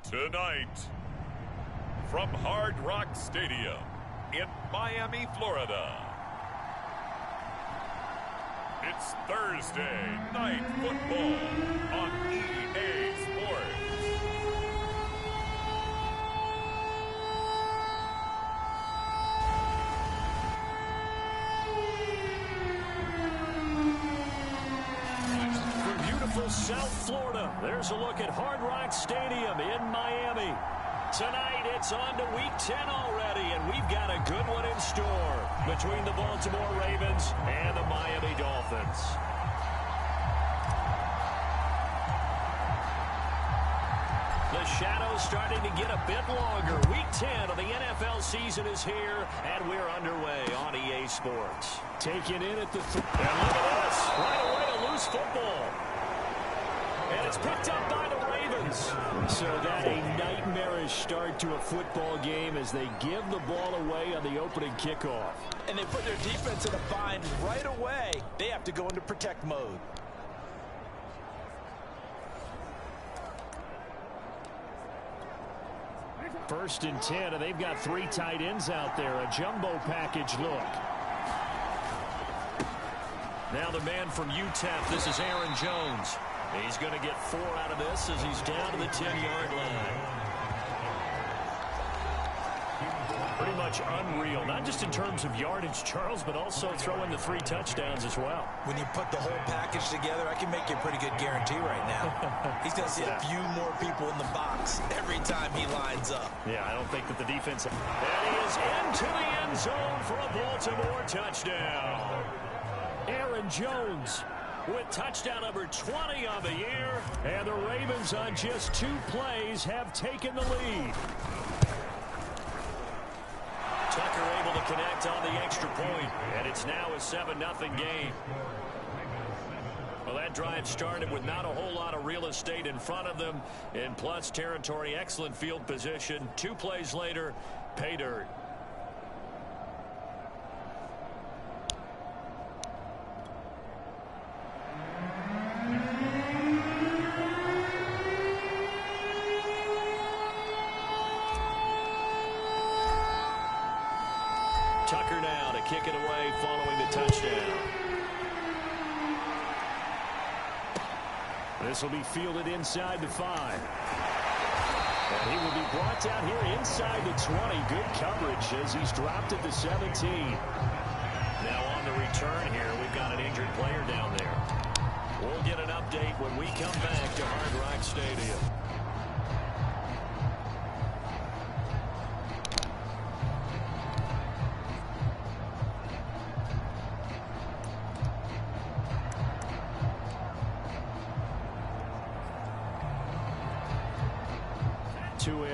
Tonight, from Hard Rock Stadium in Miami, Florida, it's Thursday Night Football on EA Sports. From beautiful South Florida, there's a look at Hard Rock Stadium in Miami. Tonight, it's on to Week 10 already, and we've got a good one in store between the Baltimore Ravens and the Miami Dolphins. The shadow's starting to get a bit longer. Week 10 of the NFL season is here, and we're underway on EA Sports. Taking in at the and look at this. Right away, a loose football. And it's picked up by the Ravens. So that a nightmarish start to a football game as they give the ball away on the opening kickoff. And they put their defense in a bind right away. They have to go into protect mode. First and 10, and they've got three tight ends out there. A jumbo package look. Now the man from UTEP, this is Aaron Jones. He's going to get 4 out of this as he's down to the 10-yard line. Pretty much unreal, not just in terms of yardage, Charles, but also throwing the 3 touchdowns as well. When you put the whole package together, I can make you a pretty good guarantee right now. He's going to see a few more people in the box every time he lines up. Yeah, I don't think that the defense... And he is into the end zone for a Baltimore touchdown. Aaron Jones with touchdown number 20 on the year, and the Ravens on just 2 plays have taken the lead. Tucker able to connect on the extra point, and it's now a 7-0 game. Well, that drive started with not a whole lot of real estate in front of them, in plus territory, excellent field position. 2 plays later, pay dirt. Tucker now to kick it away following the touchdown. This will be fielded inside the 5. And he will be brought down here inside the 20. Good coverage as he's dropped at the 17. Now on the return here, we've got an injured player down there. We'll get an update when we come back to Hard Rock Stadium.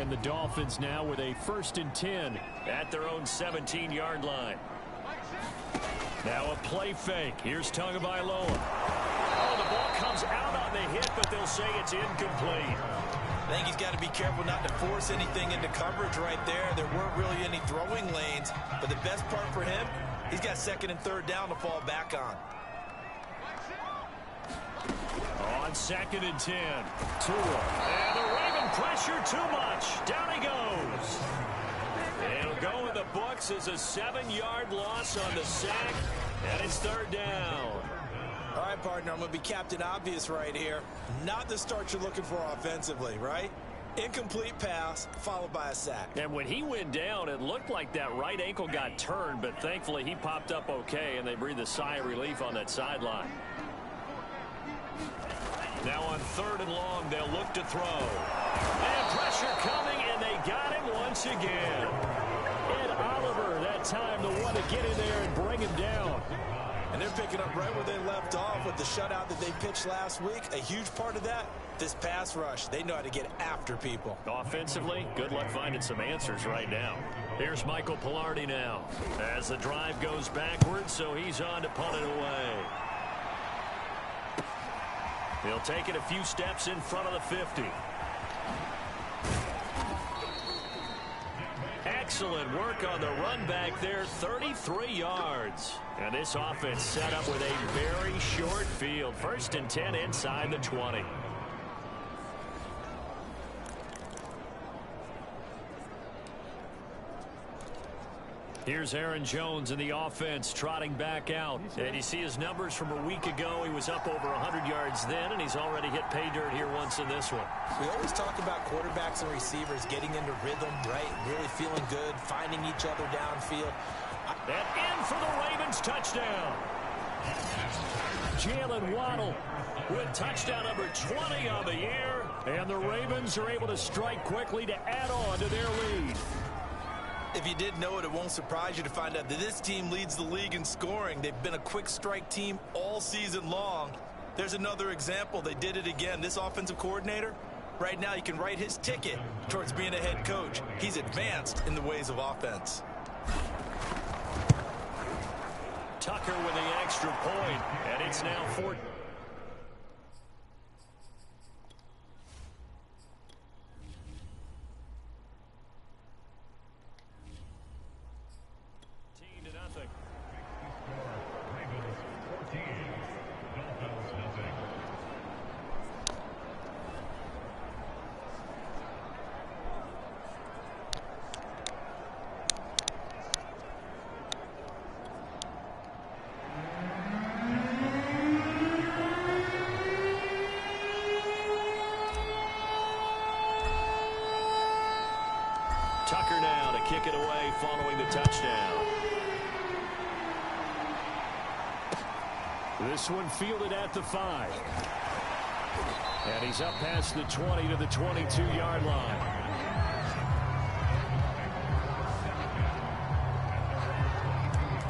And the Dolphins now with a 1st and 10 at their own 17-yard line. Now a play fake. Here's Tagovailoa. Oh, the ball comes out on the hit, but they'll say it's incomplete. I think he's got to be careful not to force anything into coverage right there. There weren't really any throwing lanes, but the best part for him, he's got 2nd and 3rd down to fall back on. On 2nd and 10, Tua. And the Raven pressure too much. Down he goes. It'll go in the books as a 7-yard loss on the sack, and it's 3rd down. All right, partner, I'm going to be Captain Obvious right here. Not the start you're looking for offensively, right? Incomplete pass followed by a sack. And when he went down, it looked like that right ankle got turned, but thankfully he popped up okay, and they breathed a sigh of relief on that sideline. Now on 3rd and long, they'll look to throw. And pressure coming, and they got him once again. Ed Oliver, that time, the one to get in there and bring him down. And they're picking up right where they left off with the shutout that they pitched last week. A huge part of that, this pass rush. They know how to get after people. Offensively, good luck finding some answers right now. Here's Michael Pilardi now as the drive goes backwards, so he's on to punt it away. He'll take it a few steps in front of the 50. Excellent work on the run back there, 33 yards. And this offense set up with a very short field. 1st and 10 inside the 20. Here's Aaron Jones in the offense trotting back out. And you see his numbers from a week ago. He was up over 100 yards then, and he's already hit pay dirt here once in this one. We always talk about quarterbacks and receivers getting into rhythm, right? Really feeling good, finding each other downfield. And in for the Ravens touchdown. Jalen Waddle with touchdown number 20 on the year. And the Ravens are able to strike quickly to add on to their lead. If you didn't know it, it won't surprise you to find out that this team leads the league in scoring. They've been a quick strike team all season long. There's another example. They did it again. This offensive coordinator, right now, you can write his ticket towards being a head coach. He's advanced in the ways of offense. Tucker with the extra point, and it's now 14. Tucker now to kick it away following the touchdown. This one fielded at the 5. And he's up past the 20 to the 22-yard line.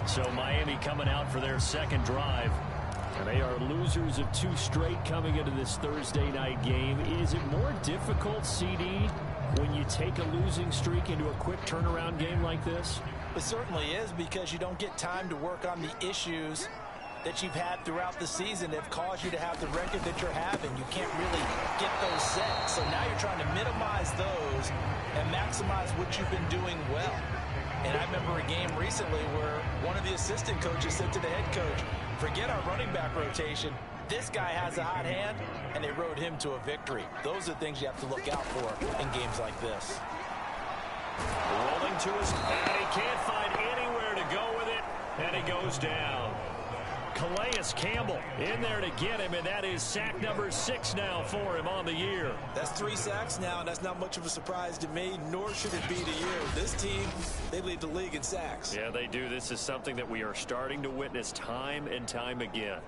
So Miami coming out for their second drive. And they are losers of 2 straight coming into this Thursday night game. Is it more difficult, CD, when you take a losing streak into a quick turnaround game like this? It certainly is, because you don't get time to work on the issues that you've had throughout the season that have caused you to have the record that you're having. You can't really get those set. So now you're trying to minimize those and maximize what you've been doing well. And I remember a game recently where one of the assistant coaches said to the head coach, forget our running back rotation. This guy has a hot hand, and they rode him to a victory. Those are things you have to look out for in games like this. Rolling to his, and he can't find anywhere to go with it, and he goes down. Calais Campbell in there to get him, and that is sack number 6 now for him on the year. That's 3 sacks now, and that's not much of a surprise to me, nor should it be to you. This team, they lead the league in sacks. Yeah, they do. This is something that we are starting to witness time and time again.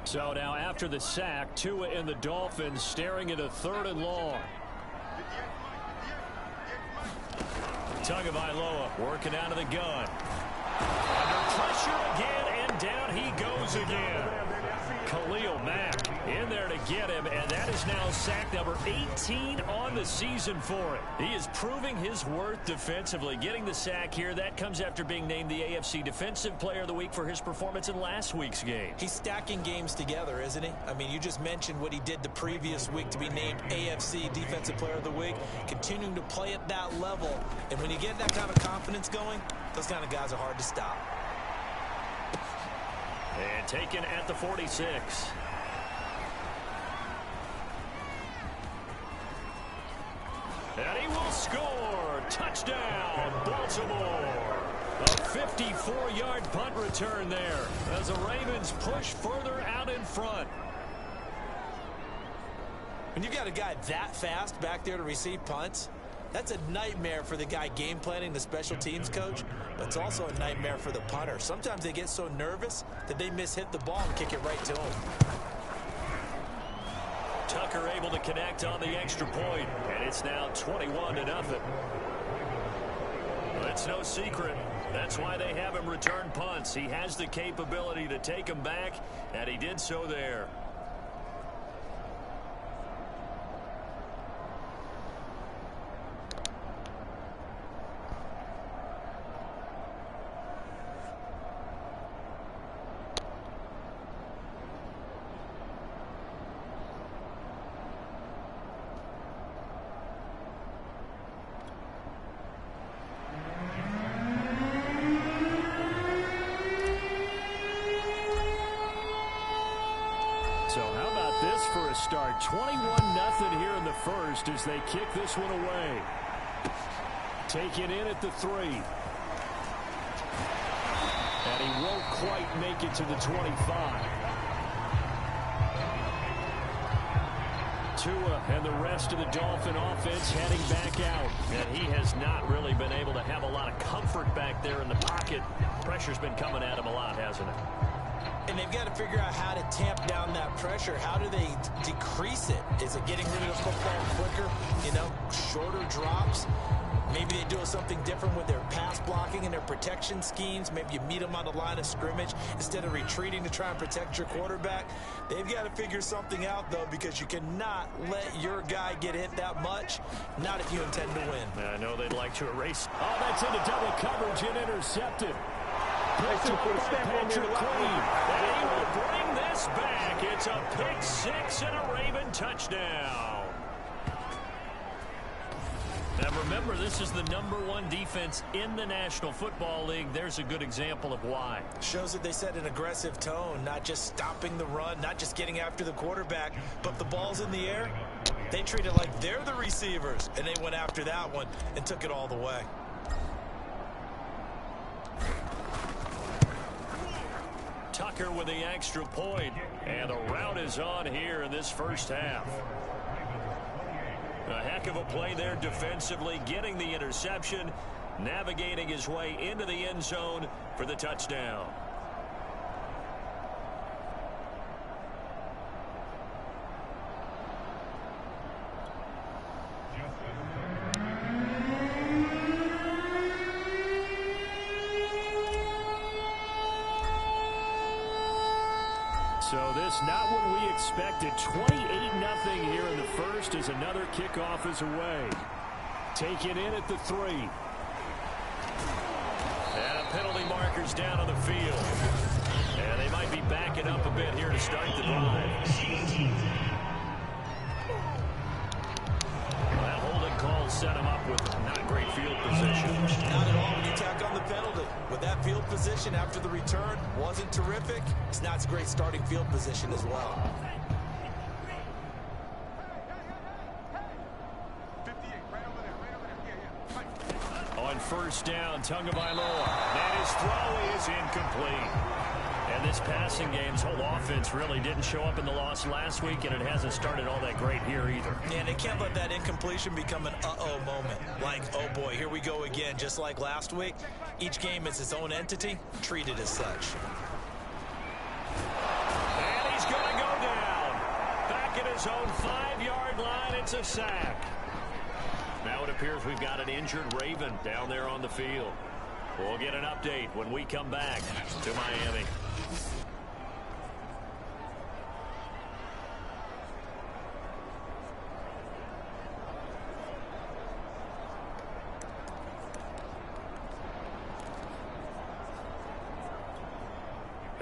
So now after the sack, Tua and the Dolphins staring at a 3rd and long. Tagovailoa working out of the gun. Under pressure again, and down he goes again. Khalil Mack in there to get him, and that is now sack number 18 on the season for him. He is proving his worth defensively. Getting the sack here, that comes after being named the AFC Defensive Player of the Week for his performance in last week's game. He's stacking games together, isn't he? I mean, you just mentioned what he did the previous week to be named AFC Defensive Player of the Week, continuing to play at that level. And when you get that kind of confidence going, those kind of guys are hard to stop. And taken at the 46. And he will score. Touchdown, Baltimore. A 54-yard punt return there as the Ravens push further out in front. When you've got a guy that fast back there to receive punts, that's a nightmare for the guy game planning, the special teams coach, but it's also a nightmare for the punter. Sometimes they get so nervous that they mishit the ball and kick it right to him. Tucker able to connect on the extra point, and it's now 21-0. It's no secret. That's why they have him return punts. He has the capability to take them back, and he did so there. So how about this for a start? 21-0 here in the first as they kick this one away. Take it in at the 3. And he won't quite make it to the 25. Tua and the rest of the Dolphin offense heading back out. And he has not really been able to have a lot of comfort back there in the pocket. Pressure's been coming at him a lot, hasn't it? And they've got to figure out how to tamp down that pressure. How do they decrease it? Is it getting rid of the football quicker? You know, shorter drops? Maybe they do something different with their pass blocking and their protection schemes. Maybe you meet them on the line of scrimmage instead of retreating to try and protect your quarterback. They've got to figure something out, though, because you cannot let your guy get hit that much, not if you intend to win. I know they'd like to erase. Oh, that's into double coverage and intercepted. Picked up by Patrick Queen. And he will bring this back. It's a pick 6 and a Raven touchdown. Now remember, this is the #1 defense in the National Football League. There's a good example of why. Shows that they set an aggressive tone, not just stopping the run, not just getting after the quarterback, but if the ball's in the air, they treat it like they're the receivers, and they went after that one and took it all the way. Tucker with the extra point, and the route is on here in this first half. A heck of a play there defensively, getting the interception, navigating his way into the end zone for the touchdown. So this not what we expected. 28-0 here in the first as another kickoff is away. Taken in at the 3. And a penalty marker's down on the field. And they might be backing up a bit here to start the drive. That holding call set him up with not great field position. Not at all when you tack on the penalty. With that field position after the return wasn't terrific, it's not a great starting field position as well. On first down, Tagovailoa. And his throw is incomplete. And this passing game's whole offense really didn't show up in the loss last week, and it hasn't started all that great here either. And they can't let that incompletion become an uh-oh moment. Like, oh boy, here we go again, just like last week. Each game is its own entity, treat it as such. And he's going to go down. Back at his own 5-yard line, it's a sack. Now it appears we've got an injured Raven down there on the field. We'll get an update when we come back to Miami.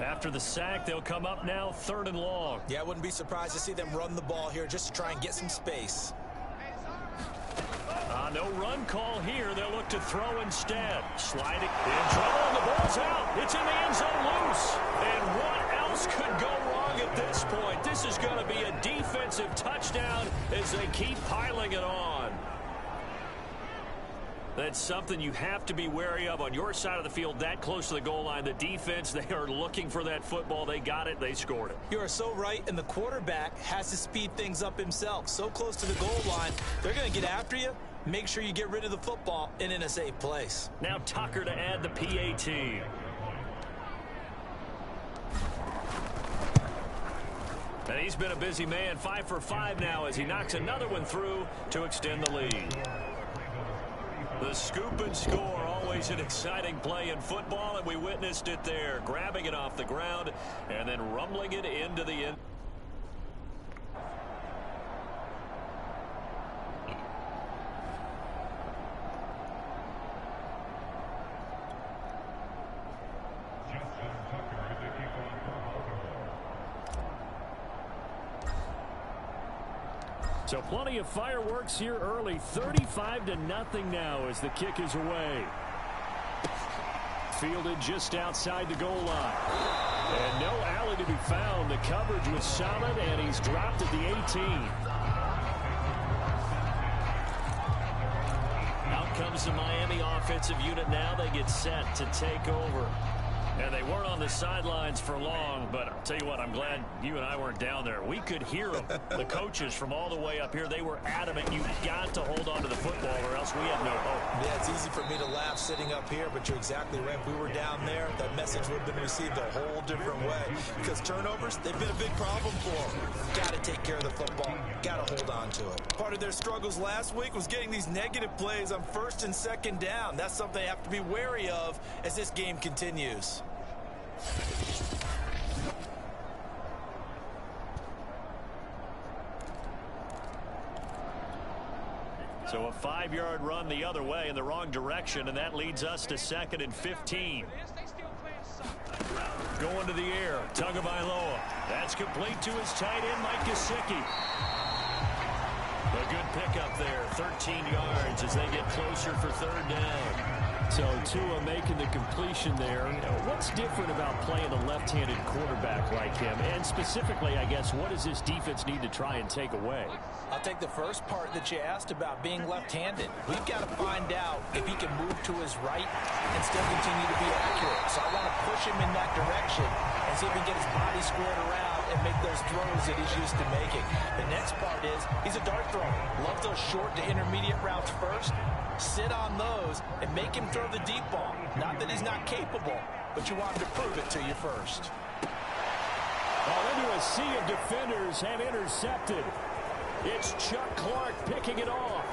After the sack, they'll come up now 3rd and long. Yeah, I wouldn't be surprised to see them run the ball here just to try and get some space. No run call here. They'll look to throw instead. Sliding in trouble, and the ball's out. It's in the end zone loose. And what else could go wrong at this point? This is going to be a defensive touchdown as they keep piling it on. That's something you have to be wary of on your side of the field, that close to the goal line. The defense, they are looking for that football. They got it. They scored it. You are so right, and the quarterback has to speed things up himself. So close to the goal line, they're going to get after you. Make sure you get rid of the football and in a safe place. Now Tucker to add the PAT. And he's been a busy man, 5 for 5 now as he knocks another one through to extend the lead. The scoop and score, always an exciting play in football, and we witnessed it there, grabbing it off the ground and then rumbling it into the end. So plenty of fireworks here early. 35-0 now as the kick is away. Fielded just outside the goal line. And no alley nowhere to be found. The coverage was solid, and he's dropped at the 18. Out comes the Miami offensive unit now. They get set to take over. And they weren't on the sidelines for long, but I'll tell you what, I'm glad you and I weren't down there. We could hear them, the coaches from all the way up here. They were adamant. You've got to hold on to the football or else we have no hope. Yeah, it's easy for me to laugh sitting up here, but you're exactly right. If we were down there, that message would have been received a whole different way. Because turnovers, they've been a big problem for them. Got to take care of the football. Got to hold on to it. Part of their struggles last week was getting these negative plays on 1st and 2nd down. That's something they have to be wary of as this game continues. So a 5-yard run the other way in the wrong direction, and that leads us to 2nd and 15. Going to the air, Tagovailoa. That's complete to his tight end, Mike Gesicki. A good pickup there, 13 yards as they get closer for 3rd down. So Tua making the completion there. What's different about playing a left-handed quarterback like him? And specifically, I guess, what does this defense need to try and take away? I'll take the first part that you asked about being left-handed. We've got to find out if he can move to his right and still continue to be accurate. So I want to push him in that direction and see if he can get his body squared around and make those throws that he's used to making. The next part is he's a dart thrower. Loves those short to intermediate routes first. Sit on those and make him throw the deep ball. Not that he's not capable, but you want him to prove it to you first. Into a sea of defenders and intercepted. It's Chuck Clark picking it off.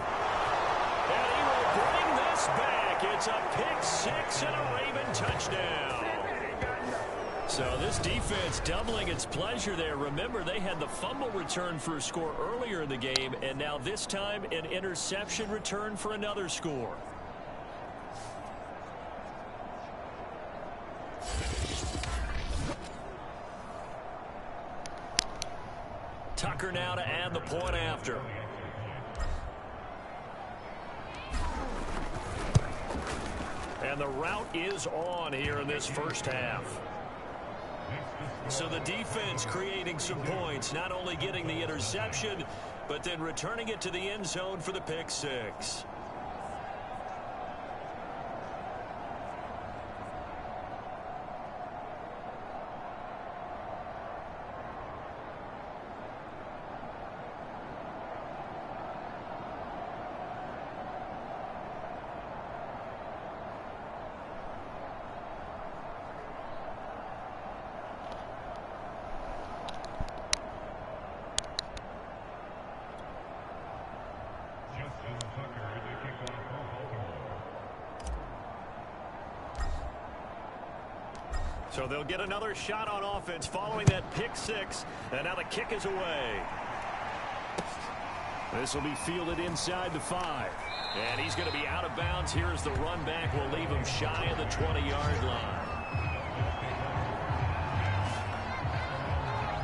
And he will bring this back. It's a pick-6 and a Raven touchdown. So this defense doubling its pleasure there. Remember, they had the fumble return for a score earlier in the game, and now this time an interception return for another score. Tucker now to add the point after. And the route is on here in this first half. So the defense creating some points, not only getting the interception, but then returning it to the end zone for the pick-6. So they'll get another shot on offense following that pick-6, and now the kick is away. This will be fielded inside the 5. And he's going to be out of bounds here as the run back will leave him shy of the 20-yard line.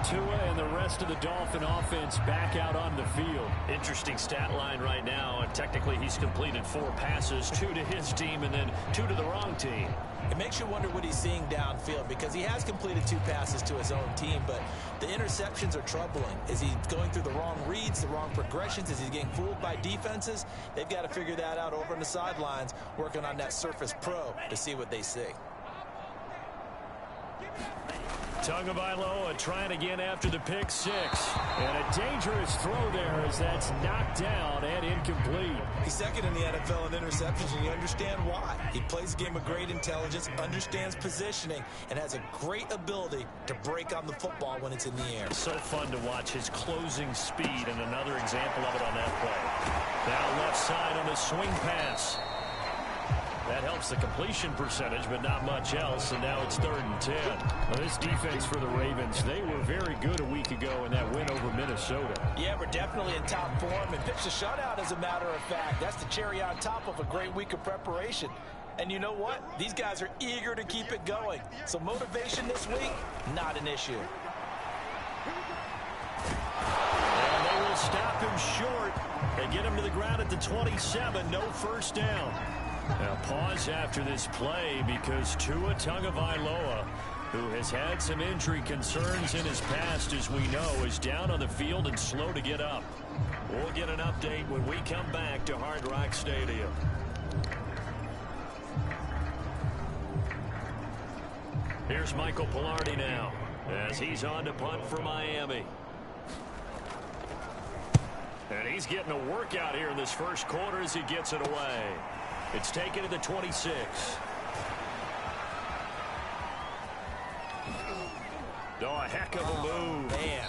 Tua and the rest of the Dolphin offense back out on the field. Interesting stat line right now. And technically, he's completed 4 passes, 2 to his team and then 2 to the wrong team. It makes you wonder what he's seeing downfield because he has completed 2 passes to his own team, but the interceptions are troubling. Is he going through the wrong reads, the wrong progressions? Is he getting fooled by defenses? They've got to figure that out over on the sidelines, working on that Surface Pro to see what they see. Tagovailoa trying again after the pick-6. And a dangerous throw there as that's knocked down and incomplete. He's second in the NFL in interceptions, and you understand why. He plays a game of great intelligence, understands positioning, and has a great ability to break on the football when it's in the air. So fun to watch his closing speed, and another example of it on that play. Now left side on the swing pass. That helps the completion percentage, but not much else, and now it's 3rd and 10. Well, this defense for the Ravens, they were very good a week ago in that win over Minnesota. Yeah, we're definitely in top form and pitched a shutout, as a matter of fact. That's the cherry on top of a great week of preparation. And you know what? These guys are eager to keep it going. So motivation this week, not an issue. And they will stop him short and get him to the ground at the 27. No first down. Now pause after this play because Tua Tagovailoa who has had some injury concerns in his past, as we know, is down on the field and slow to get up. We'll get an update when we come back to Hard Rock Stadium. Here's Michael Pilardi now, as he's on to punt for Miami. And he's getting a workout here in this first quarter as he gets it away. It's taken to the 26. Oh, a heck of a move. Man.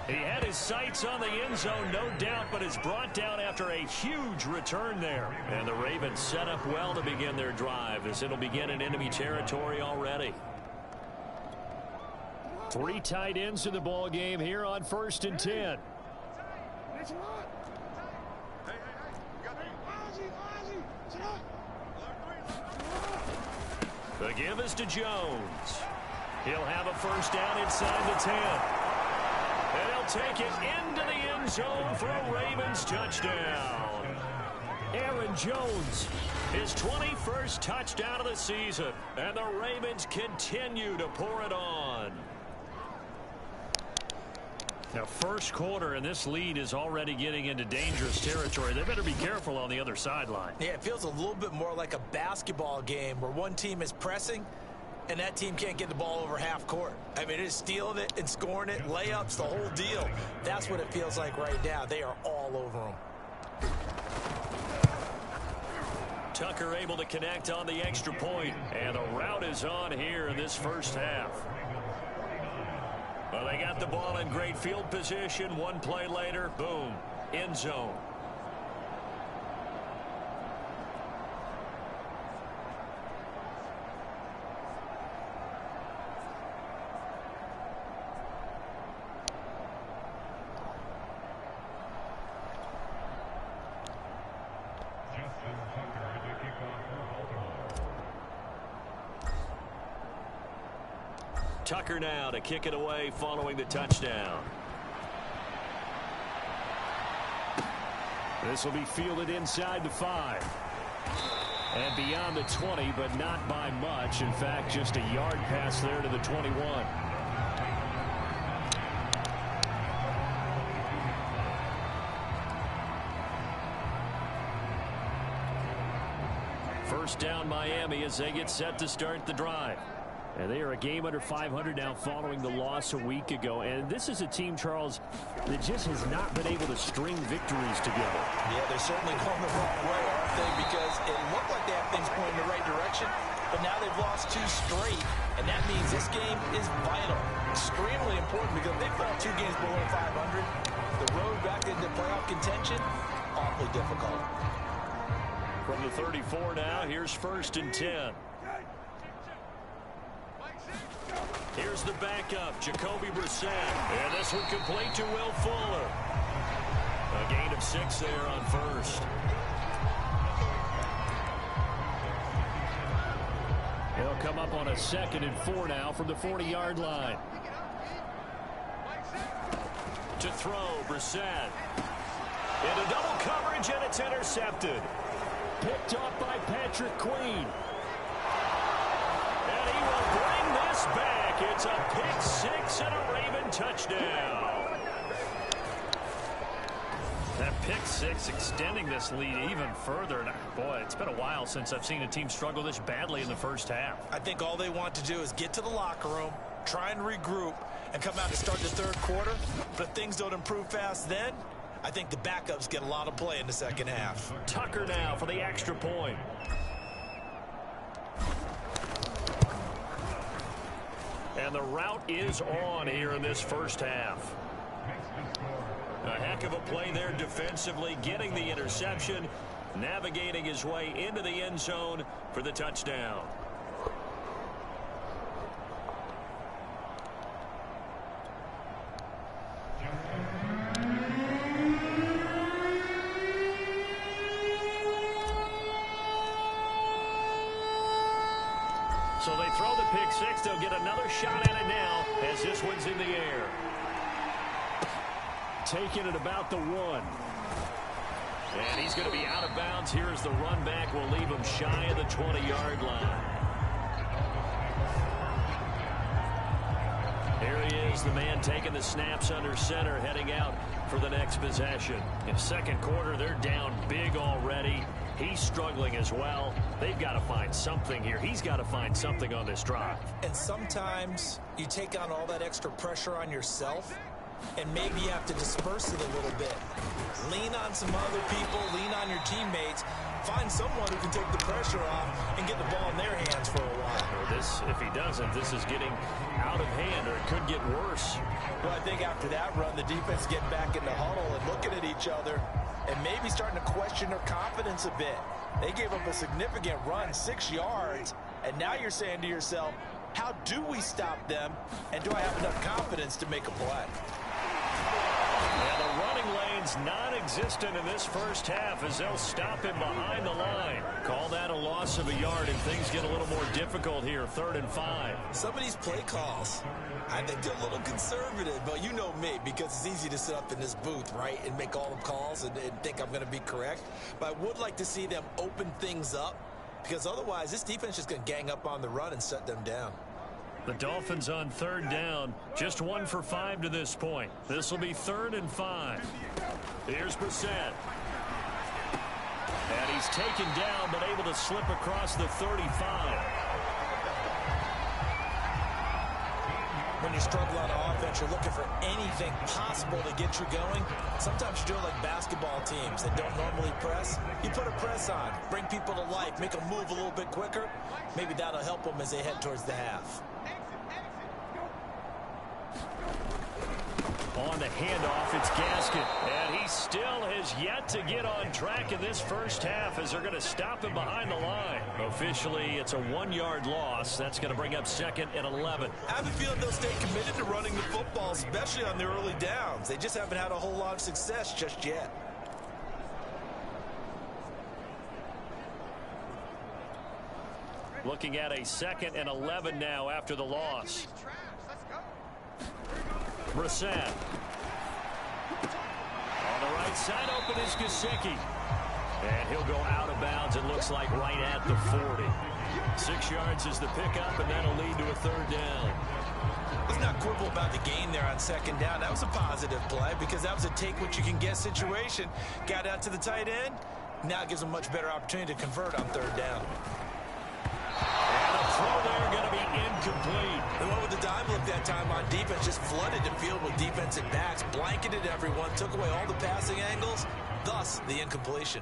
He had his sights on the end zone, no doubt, but is brought down after a huge return there. And the Ravens set up well to begin their drive, as it'll begin in enemy territory already. 3 tight ends in the ball game here on 1st and 10. The give is to Jones. He'll have a first down inside the 10. And he'll take it into the end zone for a Ravens touchdown. Aaron Jones, his 21st touchdown of the season. And the Ravens continue to pour it on. Now, first quarter, and this lead is already getting into dangerous territory. They better be careful on the other sideline. Yeah, it feels a little bit more like a basketball game where one team is pressing and that team can't get the ball over half court. I mean, it is stealing it and scoring it, layups, the whole deal. That's what it feels like right now. They are all over them. Tucker able to connect on the extra point, and the route is on here in this first half. Well, they got the ball in great field position. One play later, boom, end zone. Tucker now to kick it away following the touchdown. This will be fielded inside the 5. And beyond the 20, but not by much. In fact, just a yard pass there to the 21. First down Miami as they get set to start the drive. And they are a game under 500 now following the loss a week ago. And this is a team, Charles, that just has not been able to string victories together. Yeah, they're certainly going the wrong way, aren't they? Because it looked like they have things going in the right direction, but now they've lost 2 straight. And that means this game is vital, extremely important, because if they fall 2 games below 500, the road back into playoff contention, awfully difficult. From the 34 now, here's 1st and 10. Here's the backup, Jacoby Brissett. And this one complete to Will Fuller. A gain of 6 there on first. He'll come up on a 2nd and 4 now from the 40-yard line. To throw, Brissett. Into double coverage, and it's intercepted. Picked off by Patrick Queen. And he will bring this back. It's a pick 6 and a Raven touchdown. That pick 6 extending this lead even further. And boy, it's been a while since I've seen a team struggle this badly in the first half. I think all they want to do is get to the locker room, try and regroup, and come out to start the 3rd quarter. But if things don't improve fast then, I think the backups get a lot of play in the 2nd half. Tucker now for the extra point. And the route is on here in this first half. A heck of a play there defensively, getting the interception, navigating his way into the end zone for the touchdown. So they throw the pick 6. They'll get another shot at it now as this one's in the air. Taking it about the 1. And he's going to be out of bounds here as the run back will leave him shy of the 20-yard line. Charles, the man taking the snaps under center, heading out for the next possession. In second quarter, they're down big already. He's struggling as well. They've got to find something here. He's got to find something on this drive. And sometimes you take on all that extra pressure on yourself, and maybe you have to disperse it a little bit. Lean on some other people, lean on your teammates. Find someone who can take the pressure off and get the ball in their hands for a while. If he doesn't, this is getting out of hand, or it could get worse. Well, I think after that run, the defense getting back in the huddle and looking at each other and maybe starting to question their confidence a bit. They gave up a significant run, 6 yards, and now you're saying to yourself, how do we stop them, and do I have enough confidence to make a play? Yeah, the running lane's non-existent in this first half as they'll stop him behind the line. Call that a loss of a yard, and things get a little more difficult here, 3rd and 5. Some of these play calls, I think they're a little conservative, but you know me, because it's easy to sit up in this booth, right, and make all the calls and think I'm going to be correct. But I would like to see them open things up, because otherwise this defense is just going to gang up on the run and shut them down. The Dolphins on 3rd down, just 1 for 5 to this point. This will be 3rd and 5. Here's Brissett. And he's taken down, but able to slip across the 35. When you struggle on offense, you're looking for anything possible to get you going. Sometimes you do it like basketball teams that don't normally press. You put a press on, bring people to life, make them move a little bit quicker. Maybe that'll help them as they head towards the half. On the handoff, it's Gaskin. And he still has yet to get on track in this first half as they're going to stop him behind the line. Officially, it's a 1-yard loss. That's going to bring up 2nd and 11. I have a feeling they'll stay committed to running the football, especially on their early downs. They just haven't had a whole lot of success just yet. Looking at a 2nd and 11 now after the loss. Brissett. On the right side, open is Gesicki. And he'll go out of bounds, it looks like right at the 40. 6 yards is the pickup, and that'll lead to a 3rd down. Let's not quibble about the gain there on 2nd down. That was a positive play because that was a take-what-you-can-get situation. Got out to the tight end. Now it gives them a much better opportunity to convert on 3rd down. And a throw there going to be incomplete. The one with the dime look that time on defense just flooded the field with defensive backs, blanketed everyone, took away all the passing angles, thus the incompletion.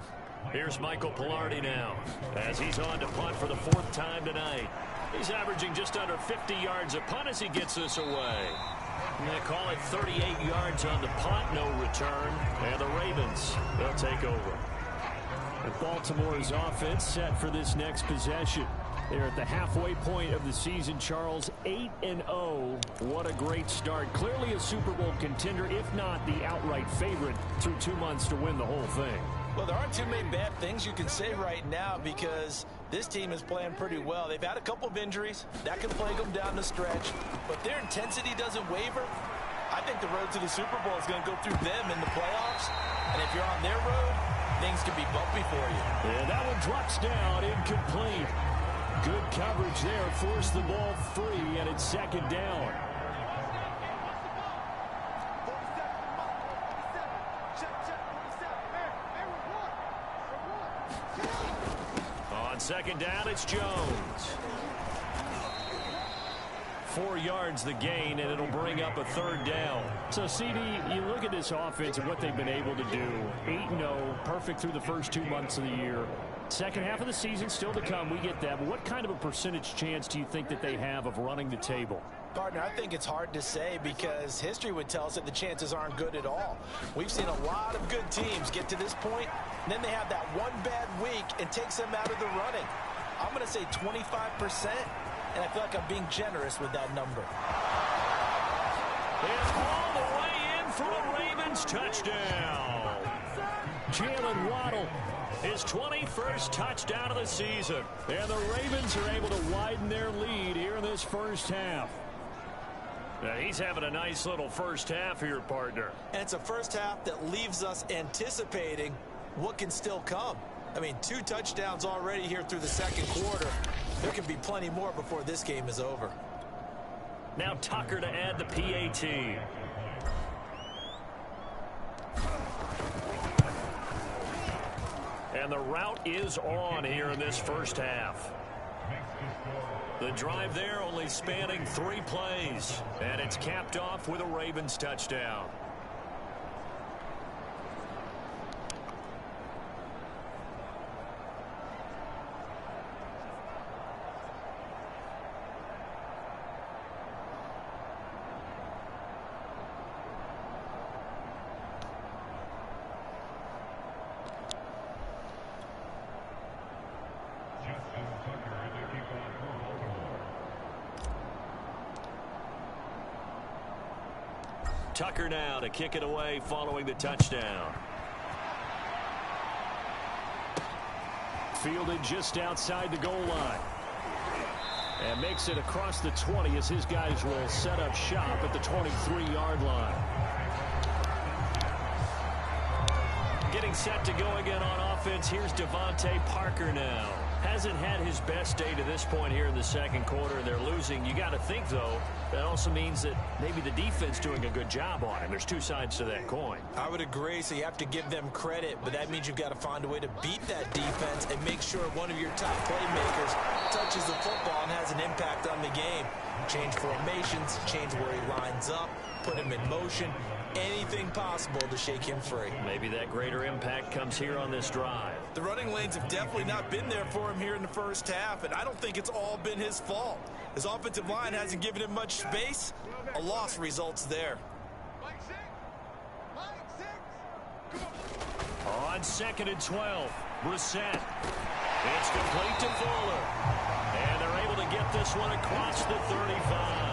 Here's Michael Pilardi now as he's on to punt for the 4th time tonight. He's averaging just under 50 yards a punt as he gets this away. And they call it 38 yards on the punt, no return. And the Ravens, they'll take over. And Baltimore's offense set for this next possession. They're at the halfway point of the season, Charles, 8-0. What a great start. Clearly a Super Bowl contender, if not the outright favorite, through 2 months to win the whole thing. Well, there aren't too many bad things you can say right now because this team is playing pretty well. They've had a couple of injuries. That can plague them down the stretch. But their intensity doesn't waver. I think the road to the Super Bowl is going to go through them in the playoffs. And if you're on their road, things can be bumpy for you. Yeah, that one drops down, incomplete. Good coverage there, forced the ball free, and it's 2nd down. On 2nd down, it's Jones. 4 yards the gain, and it'll bring up a 3rd down. So, CD, you look at this offense and what they've been able to do. 8-0, perfect through the first 2 months of the year. Second half of the season still to come. We get that. But what kind of a percentage chance do you think that they have of running the table? Partner, I think it's hard to say because history would tell us that the chances aren't good at all. We've seen a lot of good teams get to this point, and then they have that one bad week and takes them out of the running. I'm going to say 25%, and I feel like I'm being generous with that number. It's all the way in for a Ravens touchdown. Jalen Waddle, his 21st touchdown of the season. And the Ravens are able to widen their lead here in this first half. Now, he's having a nice little first half here, partner. And it's a first half that leaves us anticipating what can still come. I mean, 2 touchdowns already here through the 2nd quarter. There can be plenty more before this game is over. Now Tucker to add the PAT. And the route is on here in this first half. The drive there only spanning 3 plays. And it's capped off with a Ravens touchdown. Tucker now to kick it away following the touchdown. Fielded just outside the goal line. And makes it across the 20 as his guys will set up shop at the 23-yard line. Getting set to go again on offense. Here's Devontae Parker now. Hasn't had his best day to this point here in the second quarter, and they're losing. You got to think, though, that also means that maybe the defense doing a good job on him. There's 2 sides to that coin. I would agree, so you have to give them credit, but that means you've got to find a way to beat that defense and make sure one of your top playmakers touches the football and has an impact on the game. Change formations, change where he lines up, put him in motion, anything possible to shake him free. Maybe that greater impact comes here on this drive. The running lanes have definitely not been there for him here in the first half, and I don't think it's all been his fault. His offensive line hasn't given him much space. A loss results there. On 2nd and 12, Brissett. It's complete to Fuller. And they're able to get this one across the 35.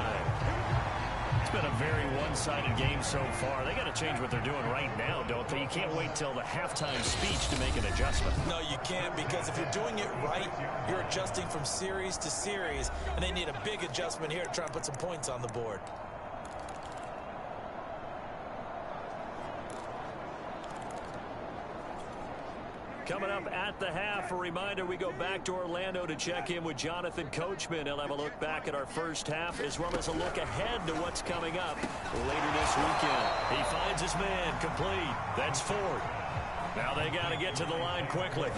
It's been a very one-sided game so far. They got to change what they're doing right now, don't they? You can't wait till the halftime speech to make an adjustment. No, you can't, because if you're doing it right, you're adjusting from series to series, and they need a big adjustment here to try and put some points on the board. Coming up at the half, a reminder, we go back to Orlando to check in with Jonathan Coachman. He'll have a look back at our first half as well as a look ahead to what's coming up later this weekend. He finds his man complete. That's Ford. Now they got to get to the line quickly.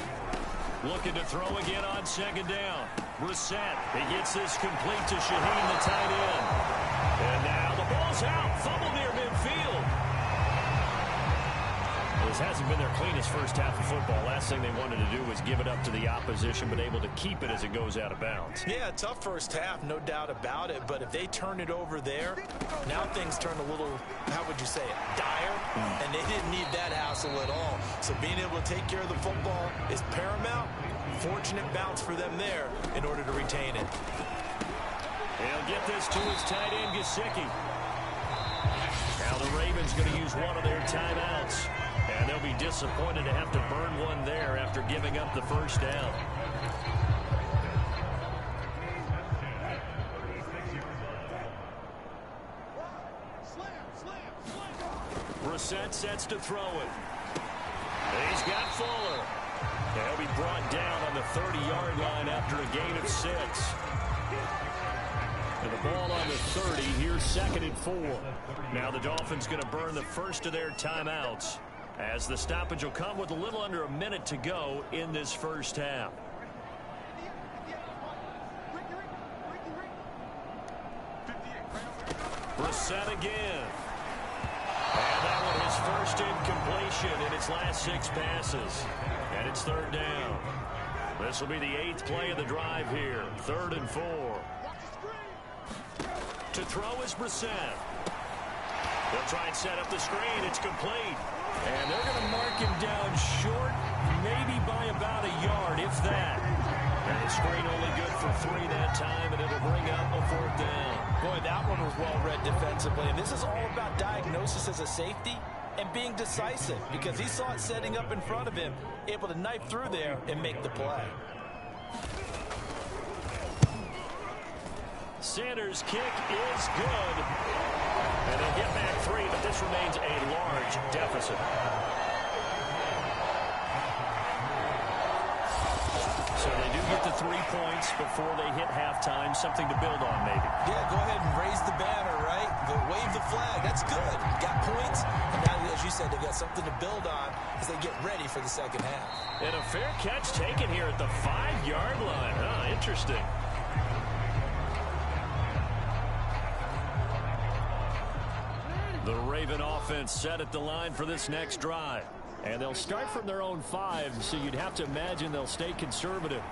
Looking to throw again on 2nd down. Brissett. He gets this complete to Shaheen, the tight end. And now the ball's out. Fumble near midfield. This hasn't been their cleanest first half of football. Last thing they wanted to do was give it up to the opposition, but able to keep it as it goes out of bounds. Yeah, tough first half, no doubt about it. But if they turn it over there, now things turn a little, how would you say it, dire? And they didn't need that hassle at all. So being able to take care of the football is paramount. Fortunate bounce for them there in order to retain it. He'll get this to his tight end, Gesicki. Now the Ravens going to use one of their timeouts. And they'll be disappointed to have to burn one there after giving up the first down. Brissett sets to throw it. He's got Fuller. He'll be brought down on the 30-yard line after a gain of 6. And the ball on the 30, here's 2nd and 4. Now the Dolphins going to burn the first of their timeouts, as the stoppage will come with a little under a minute to go in this first half. Brissett again. And that one his first incompletion in its last 6 passes. And it's 3rd down. This will be the 8th play of the drive here. 3rd and 4. To throw is Brissett. They'll try and set up the screen. It's complete. And they're going to mark him down short, maybe by about a yard, if that. And the screen only good for 3 that time, and it'll bring up a 4th down. Boy, that one was well read defensively. And this is all about diagnosis as a safety and being decisive, because he saw it setting up in front of him, able to knife through there and make the play. Sanders' kick is good. And they'll get back 3, but this remains a large deficit. So they do get the 3 points before they hit halftime. Something to build on, maybe. Yeah, go ahead and raise the banner, right? Go wave the flag. That's good. Got points. And now, as you said, they've got something to build on as they get ready for the second half. And a fair catch taken here at the 5-yard line. Huh, interesting. The Raven offense set at the line for this next drive. And they'll start from their own 5, so you'd have to imagine they'll stay conservative.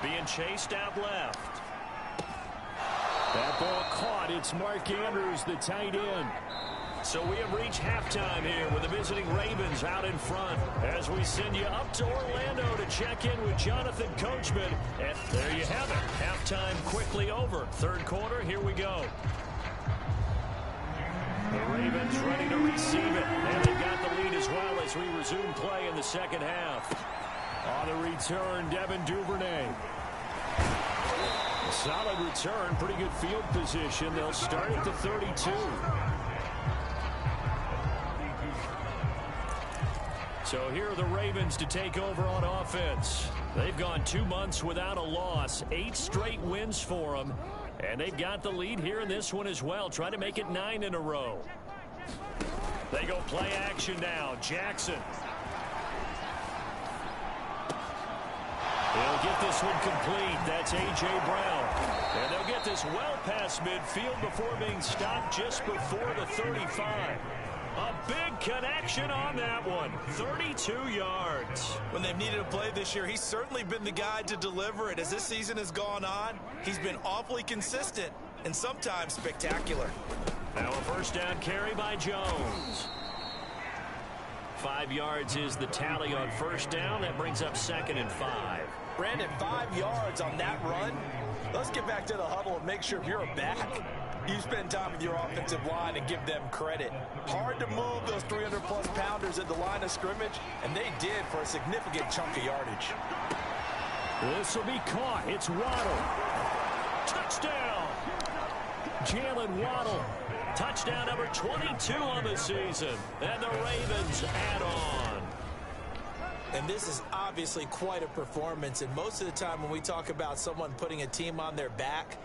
Being chased out left. That ball caught. It's Mark Andrews, the tight end. So we have reached halftime here with the visiting Ravens out in front as we send you up to Orlando to check in with Jonathan Coachman. And there you have it. Halftime quickly over. Third quarter, here we go. The Ravens ready to receive it. And they've got the lead as well as we resume play in the second half. On the return, Devin Duvernay. Solid return, pretty good field position. They'll start at the 32. So here are the Ravens to take over on offense. They've gone 2 months without a loss, 8 straight wins for them. And they've got the lead here in this one as well, trying to make it 9 in a row. They go play action now. Jackson. They'll get this one complete. That's A.J. Brown. And they'll get this well past midfield before being stopped just before the 35. A big connection on that one. 32 yards. When they've needed a play this year, he's certainly been the guy to deliver it. As this season has gone on, he's been awfully consistent and sometimes spectacular. Now a first down carry by Jones. 5 yards is the tally on first down. That brings up 2nd and 5. Brandon, 5 yards on that run. Let's get back to the huddle and make sure if you're a back, you spend time with your offensive line and give them credit. Hard to move those 300-plus pounders at the line of scrimmage, and they did for a significant chunk of yardage. This will be caught. It's Waddle. Touchdown. Jalen Waddle. Touchdown number 22 on the season. And the Ravens add on. And this is obviously quite a performance. And most of the time when we talk about someone putting a team on their back,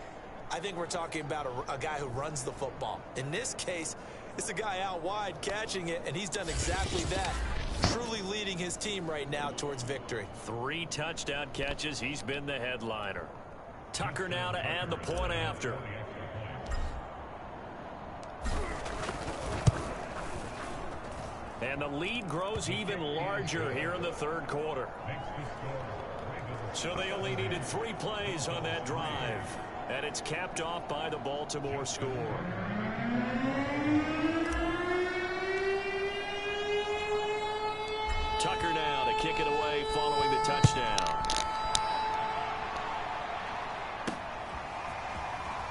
I think we're talking about a guy who runs the football. In this case, it's a guy out wide catching it, and he's done exactly that, truly leading his team right now towards victory. 3 touchdown catches. He's been the headliner. Tucker now to add the point after. And the lead grows even larger here in the third quarter. So they only needed 3 plays on that drive. And it's capped off by the Baltimore score. Tucker now to kick it away following the touchdown.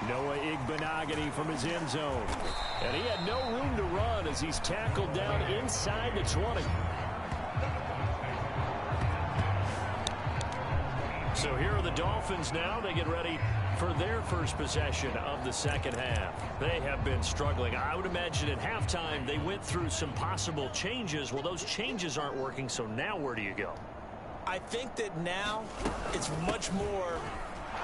Noah Igbenogany from his end zone. And he had no room to run as he's tackled down inside the 20. So here are the Dolphins now. They get ready for their first possession of the second half. They have been struggling. I would imagine at halftime they went through some possible changes. Well, those changes aren't working, so now where do you go? I think that now it's much more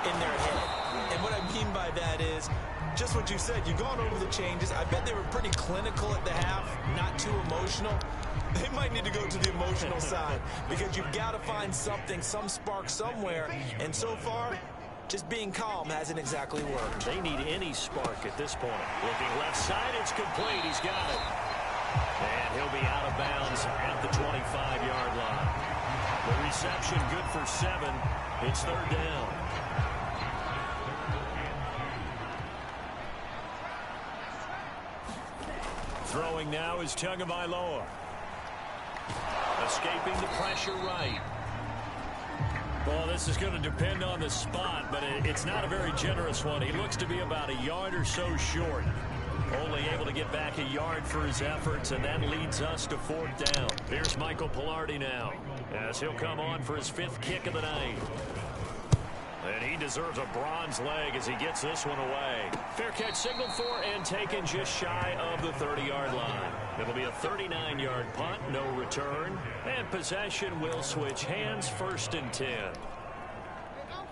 in their head. And what I mean by that is just what you said. You've gone over the changes. I bet they were pretty clinical at the half, not too emotional. They might need to go to the emotional side because you've got to find something, some spark somewhere. And so far, just being calm hasn't exactly worked. They need any spark at this point. Looking left side, it's complete. He's got it. And he'll be out of bounds at the 25-yard line. The reception good for 7. It's third down. Throwing now is Tagovailoa. Escaping the pressure right. Well, this is going to depend on the spot, but it's not a very generous one. He looks to be about a yard or so short. Only able to get back a yard for his efforts, and that leads us to 4th down. Here's Michael Pilardi now, as he'll come on for his 5th kick of the night. And he deserves a bronze leg as he gets this one away. Fair catch signaled for and taken just shy of the 30-yard line. It'll be a 39-yard punt, no return. And possession will switch hands, 1st and 10.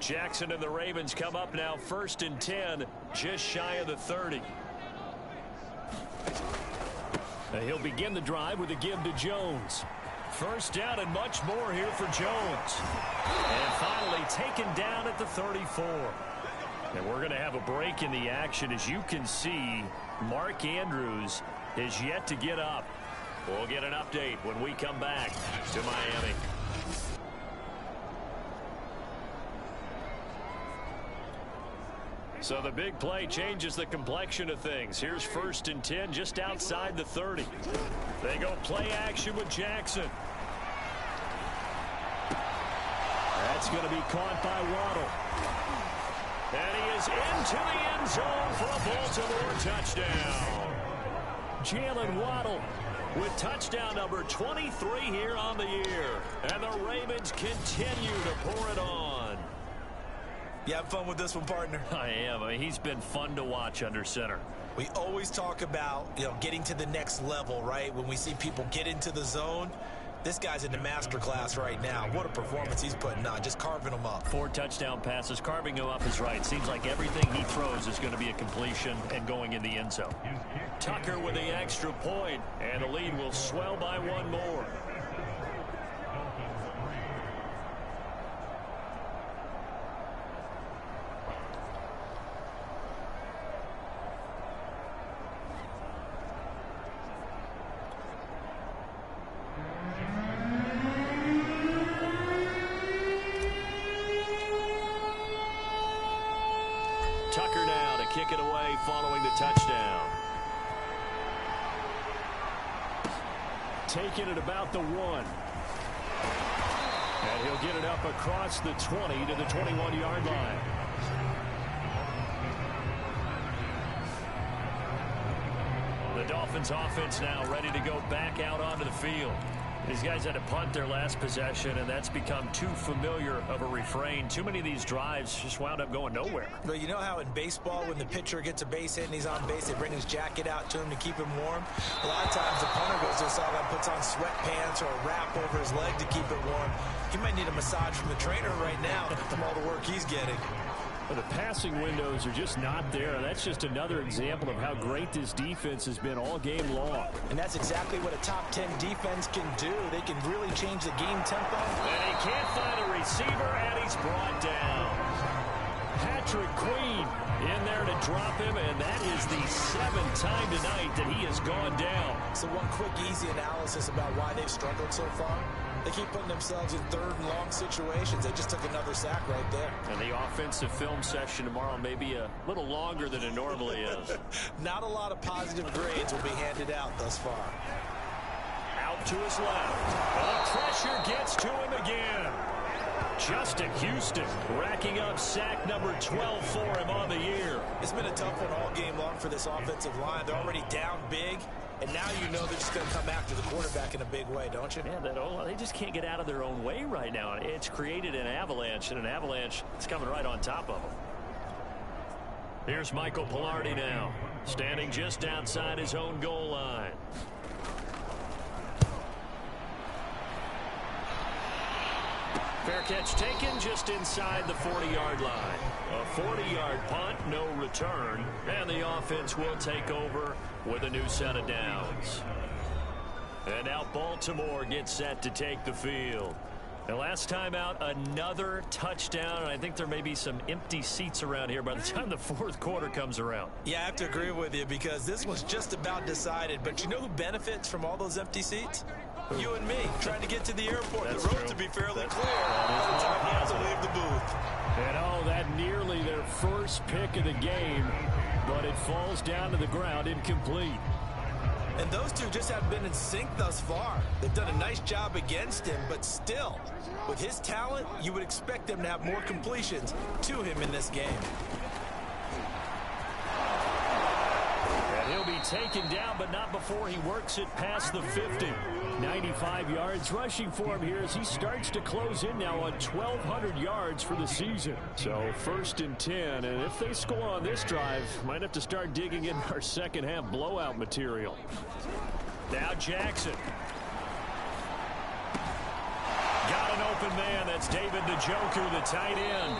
Jackson and the Ravens come up now 1st and 10, just shy of the 30. He'll begin the drive with a give to Jones. First down and much more here for Jones. And finally taken down at the 34. And we're going to have a break in the action. As you can see, Mark Andrews is yet to get up. We'll get an update when we come back to Miami. So the big play changes the complexion of things. Here's 1st and 10 just outside the 30. They go play action with Jackson. That's going to be caught by Waddle. And he is into the end zone for a Baltimore touchdown. Jalen Waddle with touchdown number 23 here on the year. And the Ravens continue to pour it on. You have fun with this one, partner? I am. I mean, he's been fun to watch under center. We always talk about, getting to the next level, right? When we see people get into the zone, this guy's in the master class right now. What a performance he's putting on, just carving them up. 4 touchdown passes. Carving him up is right. Seems like everything he throws is going to be a completion and going in the end zone. Tucker with the extra point, and the lead will swell by 1 more. Tucker now to kick it away following the touchdown. Taking it about the 1. And he'll get it up across the 20 to the 21-yard line. The Dolphins offense now ready to go back out onto the field. These guys had to punt their last possession, and that's become too familiar of a refrain. Too many of these drives just wound up going nowhere. But you know how in baseball, when the pitcher gets a base hit and he's on base, they bring his jacket out to him to keep him warm? A lot of times the punter goes to the sideline, puts on sweatpants or a wrap over his leg to keep it warm. He might need a massage from the trainer right now from all the work he's getting. Well, the passing windows are just not there. That's just another example of how great this defense has been all game long. And that's exactly what a top 10 defense can do. They can really change the game tempo. And he can't find a receiver, and he's brought down. Patrick Queen in there to drop him, and that is the 7th time tonight that he has gone down. So one quick, easy analysis about why they've struggled so far. They keep putting themselves in 3rd and long situations. They just took another sack right there. And the offensive film session tomorrow may be a little longer than it normally is. Not a lot of positive grades will be handed out thus far. Out to his left. The pressure gets to him again. Justin Houston racking up sack number 12 for him on the year. It's been a tough one all game long for this offensive line. They're already down big. And now you know they're just going to come after the quarterback in a big way, don't you? Man, they just can't get out of their own way right now. It's created an avalanche, and an avalanche is coming right on top of them. Here's Michael Pilardi now, standing just outside his own goal line. Fair catch taken just inside the 40-yard line. A 40-yard punt, no return, and the offense will take over with a new set of downs. And now Baltimore gets set to take the field. The last time out, another touchdown, and I think there may be some empty seats around here by the time the 4th quarter comes around. Yeah, I have to agree with you because this was just about decided. But you know who benefits from all those empty seats? You and me, trying to get to the airport. That's the road true. to be fairly clear by the time you have to leave the booth. And that nearly their first pick of the game, but it falls down to the ground incomplete. And those two just haven't been in sync thus far. They've done a nice job against him, but still, with his talent, you would expect them to have more completions to him in this game. And he'll be taken down, but not before he works it past the 50. 95 yards rushing for him here as he starts to close in now on 1,200 yards for the season. So 1st and 10, and if they score on this drive, might have to start digging in our second half blowout material. Now Jackson. Got an open man. That's David Njoku, the tight end.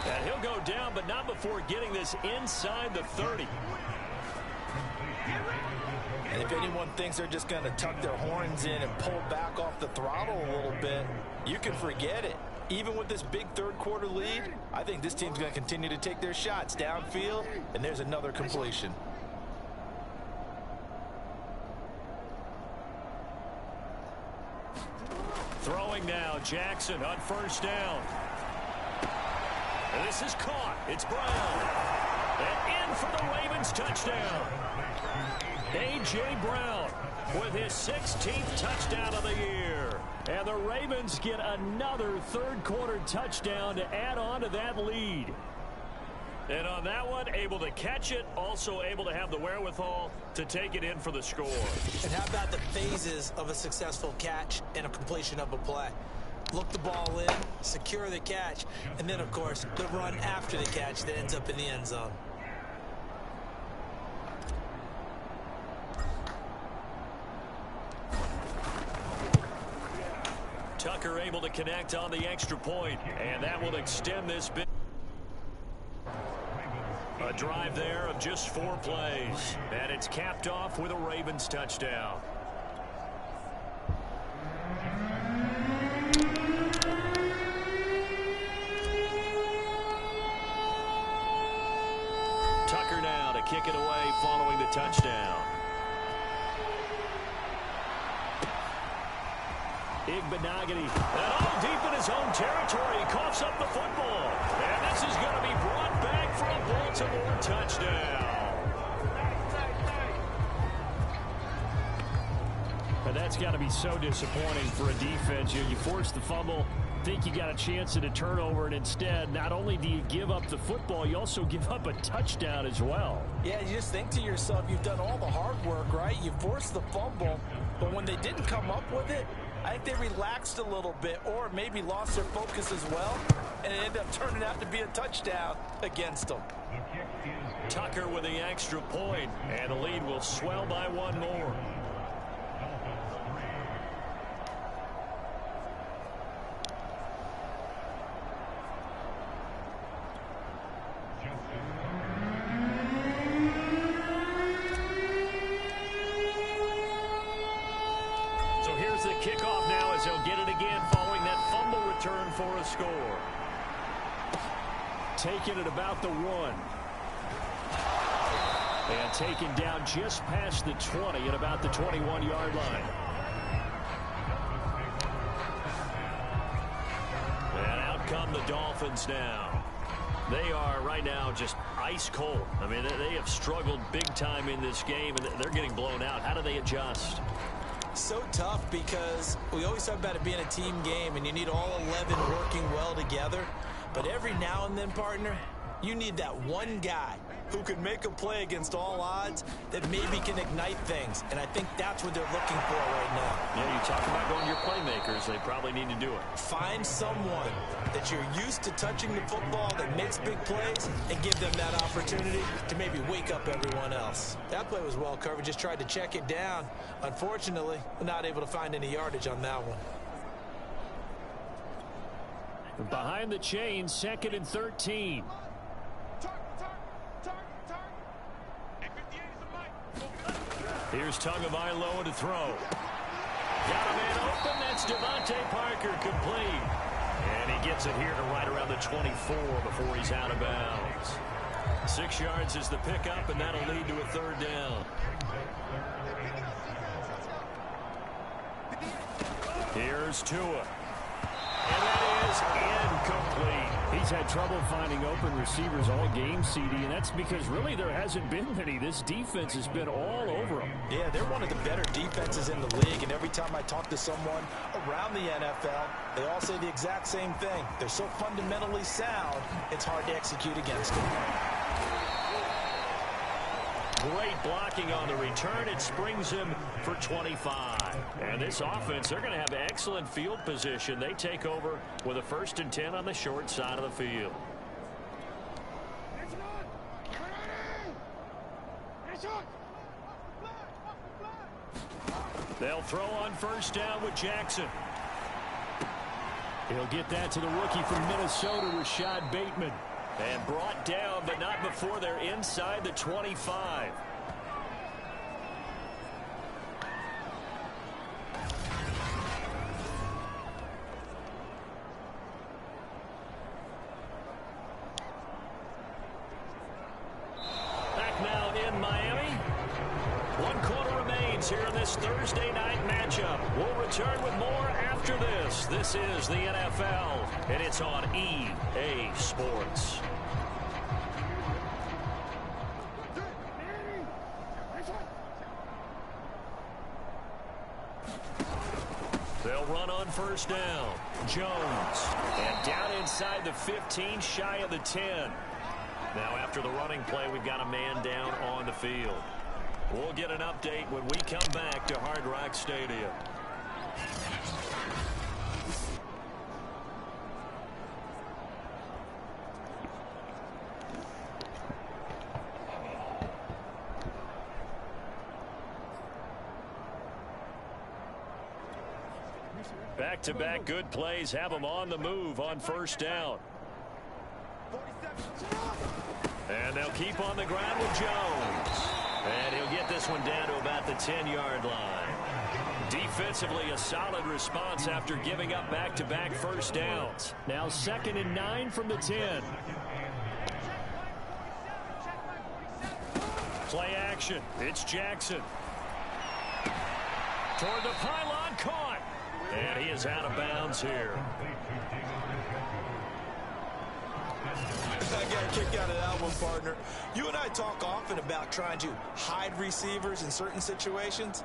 And he'll go down, but not before getting this inside the 30. And if anyone thinks they're just going to tuck their horns in and pull back off the throttle a little bit, you can forget it. Even with this big third-quarter lead, I think this team's going to continue to take their shots downfield, and there's another completion. Throwing now, Jackson on first down. And this is caught. It's Brown. And in for the Ravens touchdown. A.J. Brown with his 16th touchdown of the year. And the Ravens get another third-quarter touchdown to add on to that lead. And on that one, able to catch it, also able to have the wherewithal to take it in for the score. And how about the phases of a successful catch and a completion of a play? Look the ball in, secure the catch, and then, of course, the run after the catch that ends up in the end zone. Tucker able to connect on the extra point, and that will extend this bit. A drive there of just 4 plays, and it's capped off with a Ravens touchdown. Tucker now to kick it away following the touchdown. Igbenogany, and all deep in his own territory, he coughs up the football. And this is going to be brought back for a Baltimore touchdown. And that's got to be so disappointing for a defense. You force the fumble, think you got a chance at a turnover, and instead, not only do you give up the football, you also give up a touchdown as well. Yeah, you just think to yourself, you've done all the hard work, right? You forced the fumble, but when they didn't come up with it, I think they relaxed a little bit or maybe lost their focus as well, and it ended up turning out to be a touchdown against them. Tucker with the extra point, and the lead will swell by 1 more. Kickoff now as he'll get it again following that fumble return for a score. Taking it about the 1. And taken down just past the 20 at about the 21-yard line. And out come the Dolphins now. They are right now just ice cold. I mean, they have struggled big time in this game, and they're getting blown out. How do they adjust? So tough because we always talk about it being a team game and you need all 11 working well together. But every now and then, partner, you need that one guy who can make a play against all odds that maybe can ignite things. And I think that's what they're looking for right now. Yeah, you talk about going to your playmakers. They probably need to do it. Find someone that you're used to touching the football that makes big plays and give them that opportunity to maybe wake up everyone else. That play was well covered. Just tried to check it down. Unfortunately, not able to find any yardage on that one. Behind the chain, 2nd and 13. Here's Tagovailoa to throw. Got a man open. That's Devontae Parker complete. And he gets it here to right around the 24 before he's out of bounds. 6 yards is the pickup, and that'll lead to a 3rd down. Here's Tua. And that is incomplete. He's had trouble finding open receivers all game, CD, and that's because really there hasn't been many. This defense has been all over them. Yeah, they're one of the better defenses in the league, and every time I talk to someone around the NFL, they all say the exact same thing. They're so fundamentally sound, it's hard to execute against them. Great blocking on the return. It springs him for 25. And this offense, they're going to have excellent field position. They take over with a 1st and 10 on the short side of the field. They'll throw on 1st down with Jackson. He'll get that to the rookie from Minnesota, Rashad Bateman. And brought down, but not before they're inside the 25. Back now in Miami. 1 quarter remains here in this Thursday night matchup. We'll return with more after this. This is the NFL, and it's on EA Sports. They'll run on first down. Jones. And down inside the 15, shy of the 10. Now after the running play, we've got a man down on the field. We'll get an update when we come back to Hard Rock Stadium. Back-to-back good plays have them on the move on first down. And they'll keep on the ground with Jones. And he'll get this one down to about the 10-yard line. Defensively, a solid response after giving up back-to-back first downs. Now 2nd and 9 from the 10. Play action. It's Jackson. Toward the pylon, caught. And he is out of bounds here. I got a kick out of that one, partner. You and I talk often about trying to hide receivers in certain situations,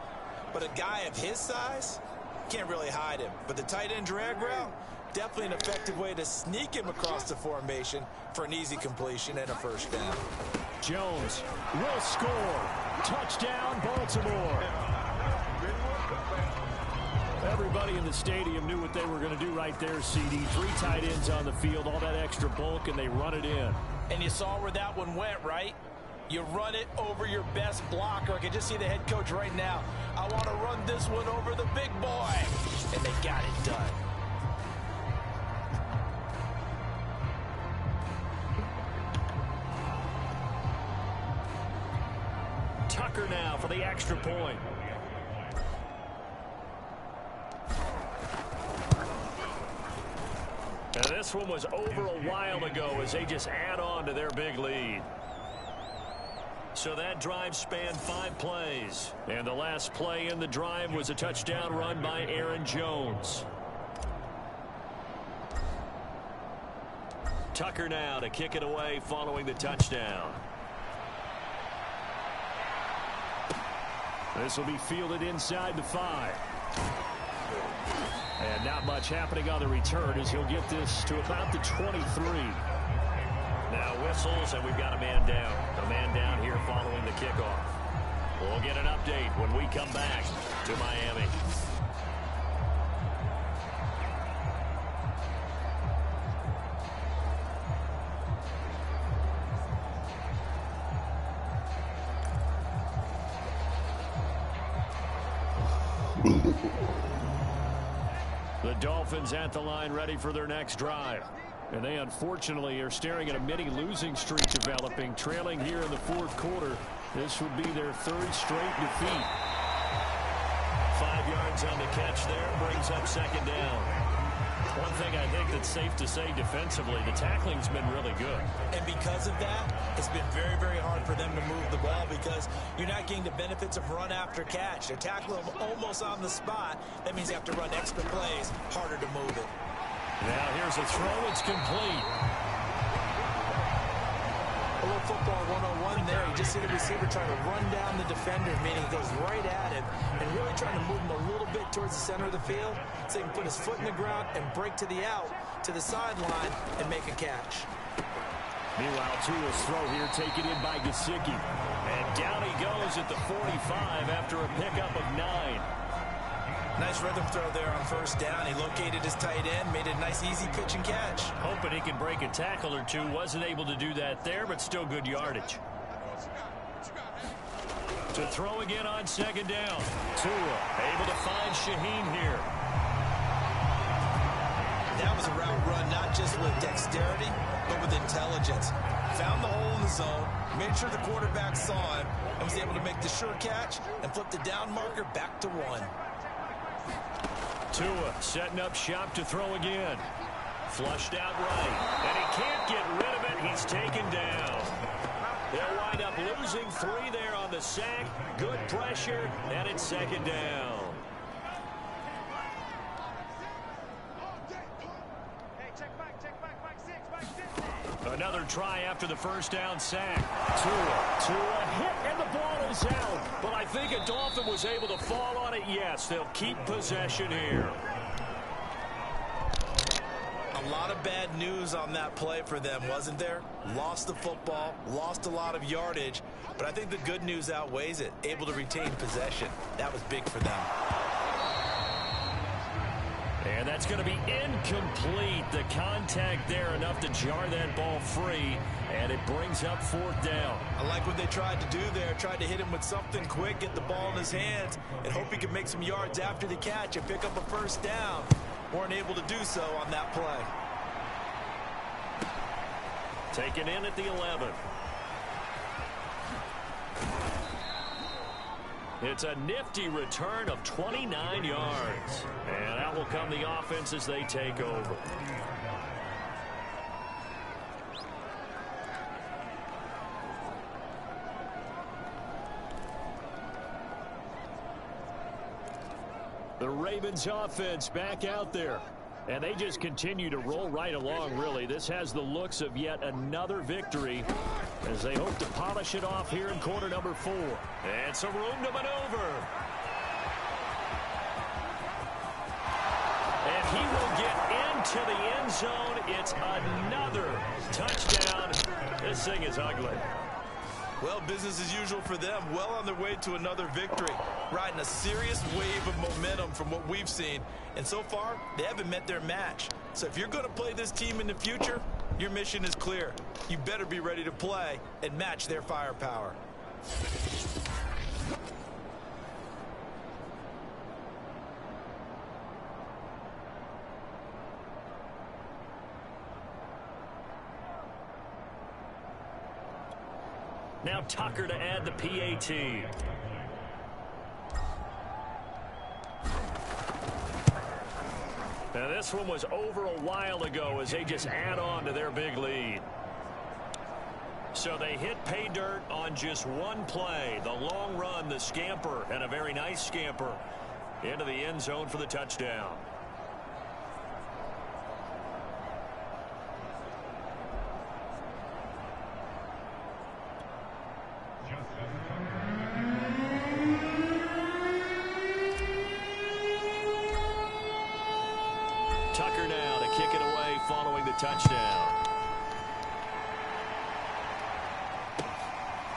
but a guy of his size can't really hide him. But the tight end drag route, definitely an effective way to sneak him across the formation for an easy completion and a first down. Jones will score. Touchdown, Baltimore. Everybody in the stadium knew what they were going to do right there, CD. 3 tight ends on the field, all that extra bulk, and they run it in. And you saw where that one went, right? You run it over your best blocker. I can just see the head coach right now. I want to run this one over the big boy. And they got it done. Tucker now for the extra point. And this one was over a while ago as they just add on to their big lead. So that drive spanned 5 plays. And the last play in the drive was a touchdown run by Aaron Jones. Tucker now to kick it away following the touchdown. This will be fielded inside the 5. And not much happening on the return as he'll get this to about the 23. Now whistles, and we've got a man down. A man down here following the kickoff. We'll get an update when we come back to Miami. The Dolphins at the line ready for their next drive. And they unfortunately are staring at a mini losing streak developing, trailing here in the 4th quarter. This would be their 3rd straight defeat. 5 yards on the catch there, brings up 2nd down. One thing I think that's safe to say defensively, the tackling's been really good. And because of that, it's been very, very hard for them to move the ball because you're not getting the benefits of run after catch. They're tackling them almost on the spot. That means you have to run extra plays, harder to move it. Now here's a throw. It's complete. A little football 101 there. You just see the receiver trying to run down the defender, meaning he goes right at him and really trying to move him a little bit towards the center of the field so he can put his foot in the ground and break to the out, to the sideline, and make a catch. Meanwhile, Tua's throw here taken in by Gesicki. And down he goes at the 45 after a pickup of 9. Nice rhythm throw there on first down. He located his tight end, made a nice easy pitch and catch. Hoping he can break a tackle or two. Wasn't able to do that there, but still good yardage. To throw again on 2nd down. Tua able to find Shaheen here. Now That was a route run not just with dexterity, but with intelligence. Found the hole in the zone, made sure the quarterback saw him, and was able to make the sure catch and flip the down marker back to 1. Tua setting up shop to throw again. Flushed out right, and he can't get rid of it. He's taken down. They'll wind up losing 3 there on the sack. Good pressure, and it's 2nd down. Another try after the first down sack. Tua hit, and the ball is out. But I think a Dolphin was able to fall on it. Yes, they'll keep possession here. A lot of bad news on that play for them, wasn't there? Lost the football, lost a lot of yardage, but I think the good news outweighs it. Able to retain possession. That was big for them. And that's going to be incomplete. The contact there enough to jar that ball free, and it brings up 4th down. I like what they tried to do there. Tried to hit him with something quick, get the ball in his hands, and hope he could make some yards after the catch and pick up a first down. Weren't able to do so on that play. Taken in at the 11. It's a nifty return of 29 yards. And out will come the offense as they take over. The Ravens offense back out there. And they just continue to roll right along, really. This has the looks of yet another victory as they hope to polish it off here in quarter number 4. And some room to maneuver. And he will get into the end zone. It's another touchdown. This thing is ugly. Well, business as usual for them. Well on their way to another victory. Riding a serious wave of momentum from what we've seen. And so far, they haven't met their match. So if you're going to play this team in the future, your mission is clear. You better be ready to play and match their firepower. Now Tucker to add the PAT. Now this one was over a while ago as they just add on to their big lead. So they hit pay dirt on just one play. The long run, the scamper, and a very nice scamper into the end zone for the touchdown. Tucker now to kick it away following the touchdown.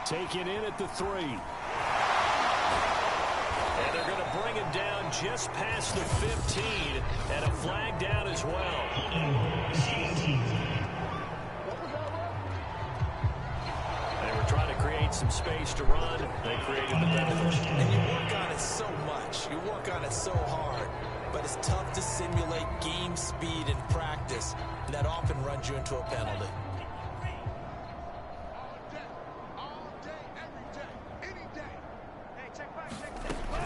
Taken in at the 3. And they're going to bring him down just past the 15, and a flag down as well. They were trying to create some space to run. They created the penalty. And you work on it so much. You work on it so hard. But it's tough to simulate game speed in practice, and that often runs you into a penalty.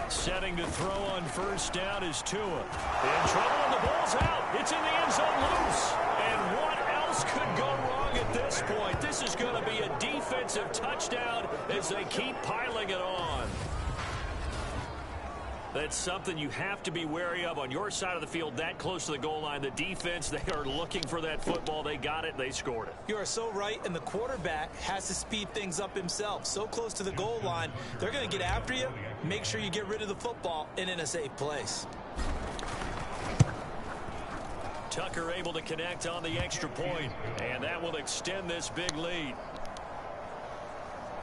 Setting to throw on first down is Tua. In trouble, and the ball's out. It's in the end zone loose. And what else could go wrong at this point? This is going to be a defensive touchdown as they keep piling it on. That's something you have to be wary of on your side of the field, that close to the goal line. The defense, they are looking for that football. They got it. They scored it. You are so right, and the quarterback has to speed things up himself. So close to the goal line, they're going to get after you. Make sure you get rid of the football and in a safe place. Tucker able to connect on the extra point, and that will extend this big lead.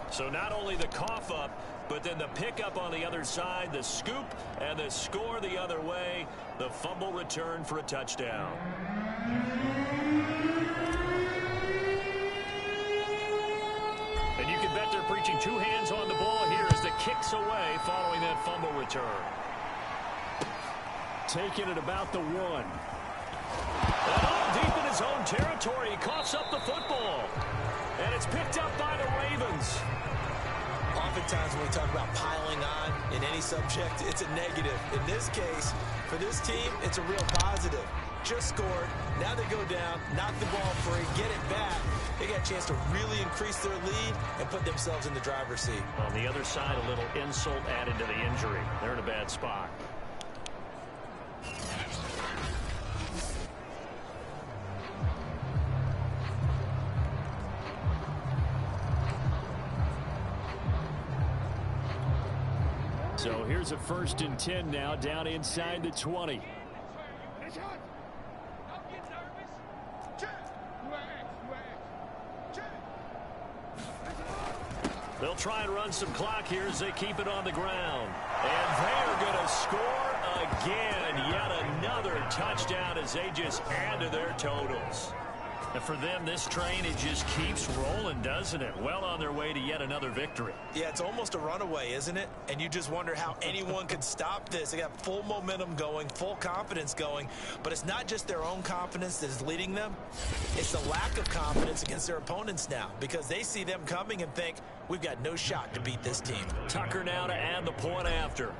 So not only the cough up, but then the pickup on the other side, the scoop, and the score the other way, the fumble return for a touchdown. And you can bet they're preaching 2 hands on the ball here as the kick's away following that fumble return. Taking it about the 1. Deep in his own territory, he coughs up the football. And it's picked up by the Ravens. Oftentimes when we talk about piling on in any subject, it's a negative. In this case, for this team, it's a real positive. Just scored. Now they go down, knock the ball free, get it back. They got a chance to really increase their lead and put themselves in the driver's seat. On the other side, a little insult added to the injury. They're in a bad spot. So here's a 1st and 10 now, down inside the 20. They'll try and run some clock here as they keep it on the ground. And they're going to score again. Yet another touchdown as they just add to their totals. And for them, this train, it just keeps rolling, doesn't it? Well on their way to yet another victory. Yeah, it's almost a runaway, isn't it? And you just wonder how anyone could stop this. They got full momentum going, full confidence going. But it's not just their own confidence that is leading them. It's the lack of confidence against their opponents now, because they see them coming and think, we've got no shot to beat this team. Tucker now to add the point after.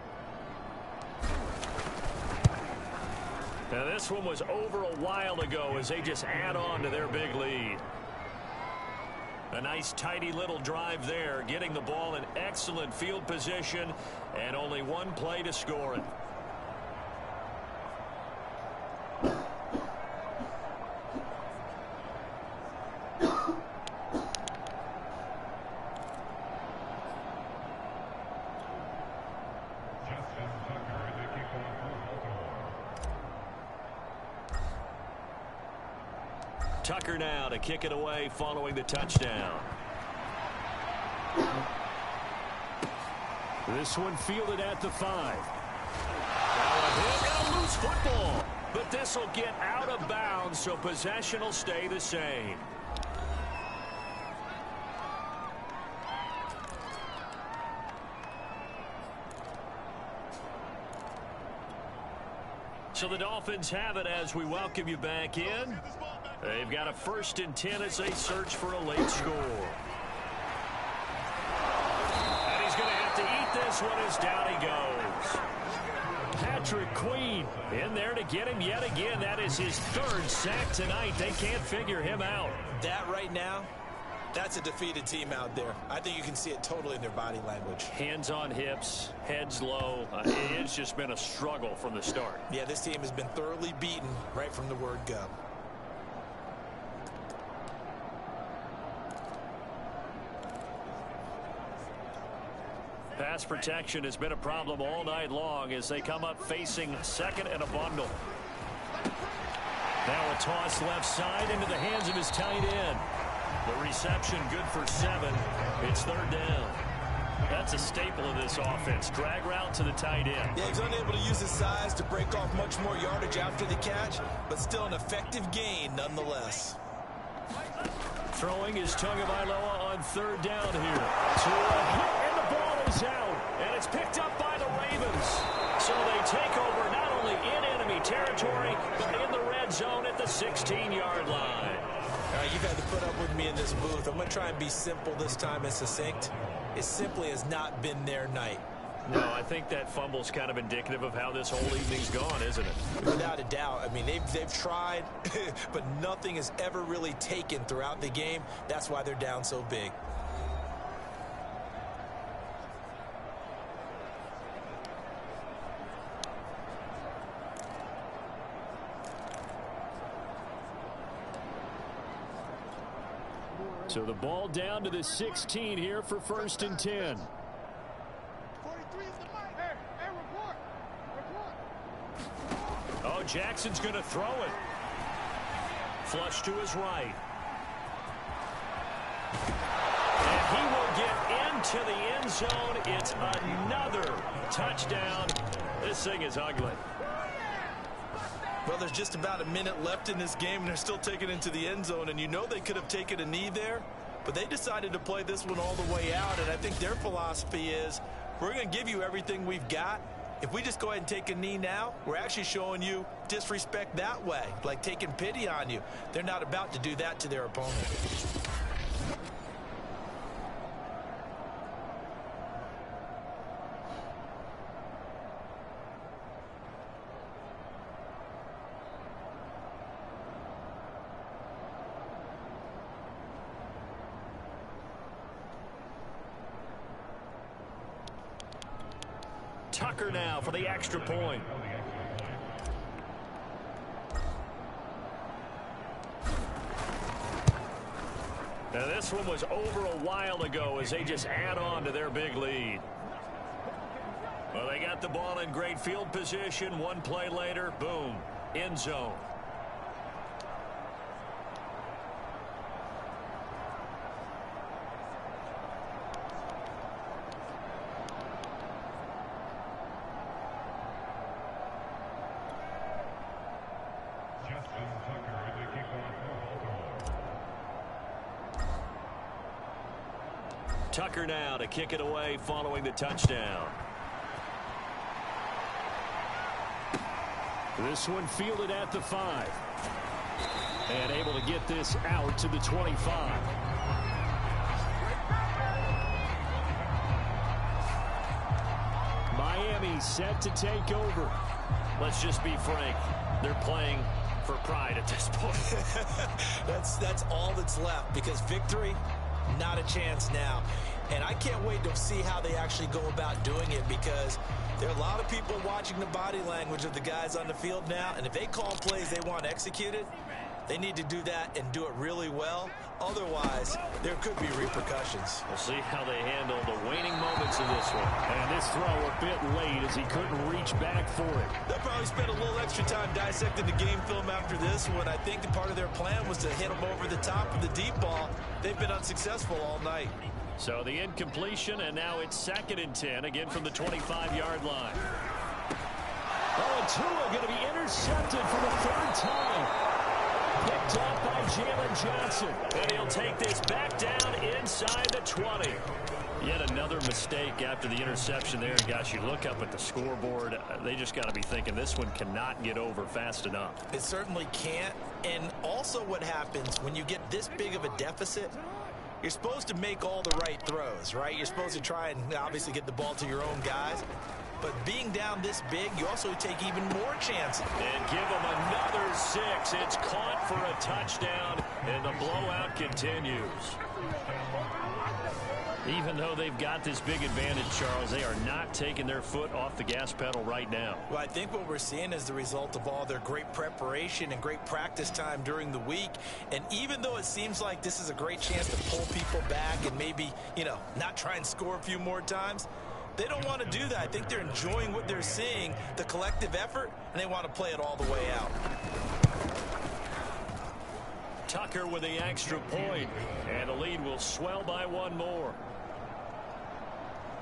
Now this one was over a while ago as they just add on to their big lead. A nice tidy little drive there, getting the ball in excellent field position and only one play to score it. Tucker now to kick it away following the touchdown. This one fielded at the 5. They're going to lose football, but this will get out of bounds, so possession will stay the same. So the Dolphins have it as we welcome you back in. They've got a 1st and 10 as they search for a late score. And he's going to have to eat this one as down he goes. Patrick Queen in there to get him yet again. That is his 3rd sack tonight. They can't figure him out. That right now, that's a defeated team out there. I think you can see it totally in their body language. Hands on hips, heads low. It's just been a struggle from the start. Yeah, this team has been thoroughly beaten right from the word go. Pass protection has been a problem all night long as they come up facing 2nd and a bundle. Now a toss left side into the hands of his tight end. The reception good for 7. It's 3rd down. That's a staple of this offense. Drag route to the tight end. Yeah, he's unable to use his size to break off much more yardage after the catch, but still an effective gain nonetheless. Throwing is Tagovailoa on 3rd down here. To a hit, and the ball is out. And it's picked up by the Ravens. So they take over not only in enemy territory, but in the red zone at the 16-yard line. You've had to put up with me in this booth. I'm going to try and be simple this time and succinct. It simply has not been their night. No, I think that fumble's kind of indicative of how this whole evening's gone, isn't it? Without a doubt. I mean, they've tried, but nothing has ever really taken throughout the game. That's why they're down so big. So the ball down to the 16 here for 1st and 10. Oh, Jackson's going to throw it. Flush to his right. And he will get into the end zone. It's another touchdown. This thing is ugly. Well, there's just about a minute left in this game, and they're still taking it into the end zone. And you know they could have taken a knee there, but they decided to play this one all the way out. And I think their philosophy is, we're going to give you everything we've got, If we just go ahead and take a knee now, we're actually showing you disrespect that way, like taking pity on you. They're not about to do that to their opponent. Tucker now for the extra point. Now this one was over a while ago as they just add on to their big lead. Well, they got the ball in great field position. One play later, boom, end zone. Tucker now to kick it away following the touchdown. This one fielded at the 5. And able to get this out to the 25. Miami set to take over. Let's just be frank. They're playing for pride at this point. That's all that's left, because victory, not a chance now. And I can't wait to see how they actually go about doing it, because there are a lot of people watching the body language of the guys on the field now, and if they call plays they want executed, they need to do that and do it really well. Otherwise, there could be repercussions. We'll see how they handle the waning moments of this one. And this throw a bit late as he couldn't reach back for it. They'll probably spend a little extra time dissecting the game film after this one. I think the part of their plan was to hit them over the top of the deep ball. They've been unsuccessful all night. So the incompletion, and now it's 2nd and 10, again from the 25-yard line. Oh, and Tua going to be intercepted for the 3rd time. Picked up by Jalen Johnson. And he'll take this back down inside the 20. Yet another mistake after the interception there. Gosh, you look up at the scoreboard, they just got to be thinking this one cannot get over fast enough. It certainly can't. And also what happens when you get this big of a deficit, you're supposed to make all the right throws, right? You're supposed to try and obviously get the ball to your own guys. But being down this big, you also take even more chances. And give them another 6. It's caught for a touchdown, and the blowout continues. Even though they've got this big advantage, Charles, they are not taking their foot off the gas pedal right now. Well, I think what we're seeing is the result of all their great preparation and great practice time during the week. And even though it seems like this is a great chance to pull people back and maybe, not try and score a few more times, they don't want to do that. I think they're enjoying what they're seeing, the collective effort, and they want to play it all the way out. Tucker with the extra point, and the lead will swell by 1 more.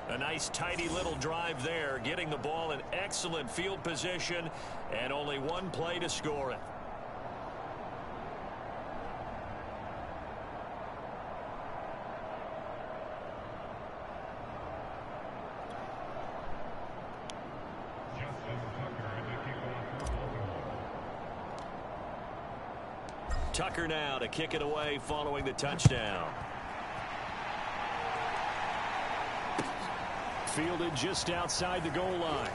A nice tidy little drive there, getting the ball in excellent field position, and only 1 play to score it. Tucker now to kick it away following the touchdown. Fielded just outside the goal line.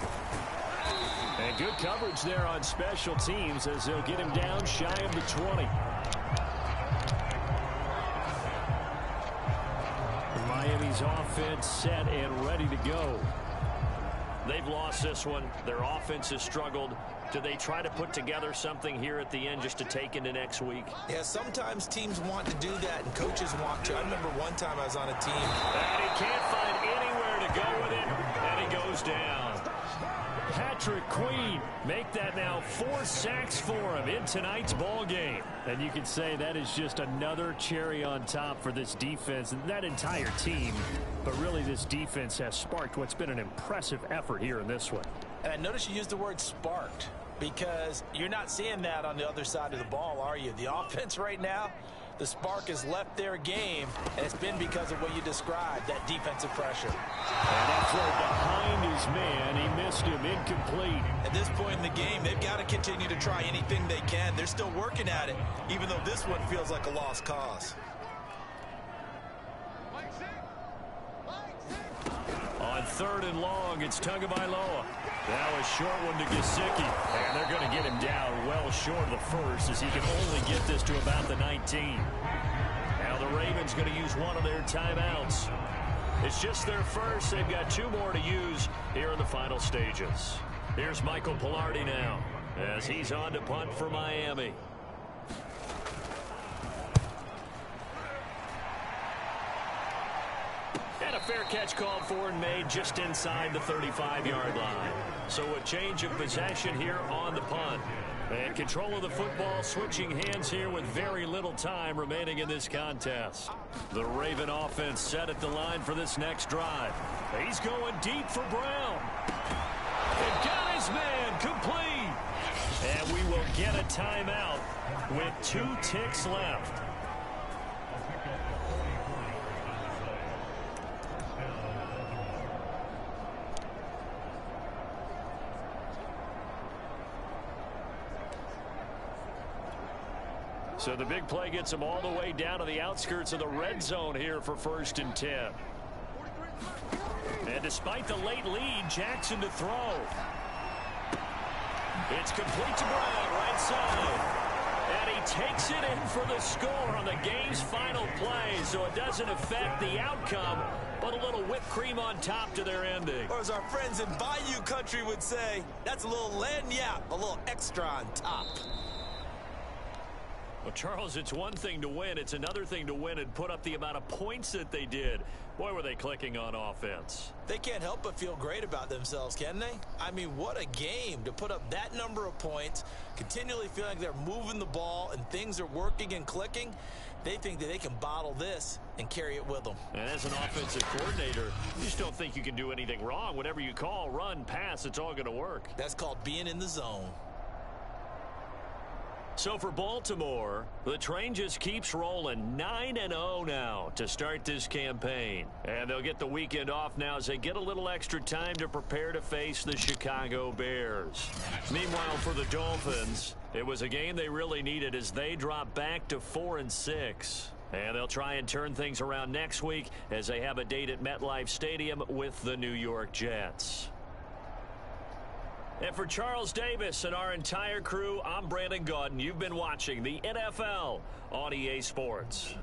And good coverage there on special teams as they'll get him down shy of the 20. Miami's offense set and ready to go. They've lost this one. Their offense has struggled. Do they try to put together something here at the end just to take into next week? Yeah, sometimes teams want to do that and coaches want to. I remember one time I was on a team. And he can't find anywhere to go with it, and he goes down. Patrick Queen make that now 4 sacks for him in tonight's ball game. And you can say that is just another cherry on top for this defense and that entire team. But really this defense has sparked what's been an impressive effort here in this one. And I noticed you used the word sparked, because you're not seeing that on the other side of the ball, are you? The offense right now, The spark has left their game, and it's been because of what you described, that defensive pressure. And that throw behind his man, he missed him, incomplete. At this point in the game, they've got to continue to try anything they can. They're still working at it, even though this one feels like a lost cause. On 3rd and long, it's Tagovailoa. Now a short one to Gesicki. And they're going to get him down well short of the first as he can only get this to about the 19. Now the Ravens going to use one of their timeouts. It's just their first. They've got 2 more to use here in the final stages. Here's Michael Pilardi now as he's on to punt for Miami. And a fair catch called for and made just inside the 35-yard line. So a change of possession here on the punt. And control of the football switching hands here with very little time remaining in this contest. The Raven offense set at the line for this next drive. He's going deep for Brown. And got his man complete. And we will get a timeout with 2 ticks left. So the big play gets him all the way down to the outskirts of the red zone here for 1st and 10. And despite the late lead, Jackson to throw. It's complete to Brown, right side. And he takes it in for the score on the game's final play, so it doesn't affect the outcome, but a little whipped cream on top to their ending. Or as our friends in Bayou Country would say, that's a little lagniappe, a little extra on top. Well, Charles, it's one thing to win. It's another thing to win and put up the amount of points that they did. Boy, were they clicking on offense. They can't help but feel great about themselves, can they? I mean, what a game to put up that number of points, continually feeling like they're moving the ball and things are working and clicking. They think that they can bottle this and carry it with them. And as an offensive coordinator, you just don't think you can do anything wrong. Whatever you call, run, pass, it's all going to work. That's called being in the zone. So for Baltimore, the train just keeps rolling 9-0 now to start this campaign. And they'll get the weekend off now as they get a little extra time to prepare to face the Chicago Bears. Meanwhile, for the Dolphins, it was a game they really needed as they drop back to 4-6. And they'll try and turn things around next week as they have a date at MetLife Stadium with the New York Jets. And for Charles Davis and our entire crew, I'm Brandon Gaudin. You've been watching the NFL on EA Sports.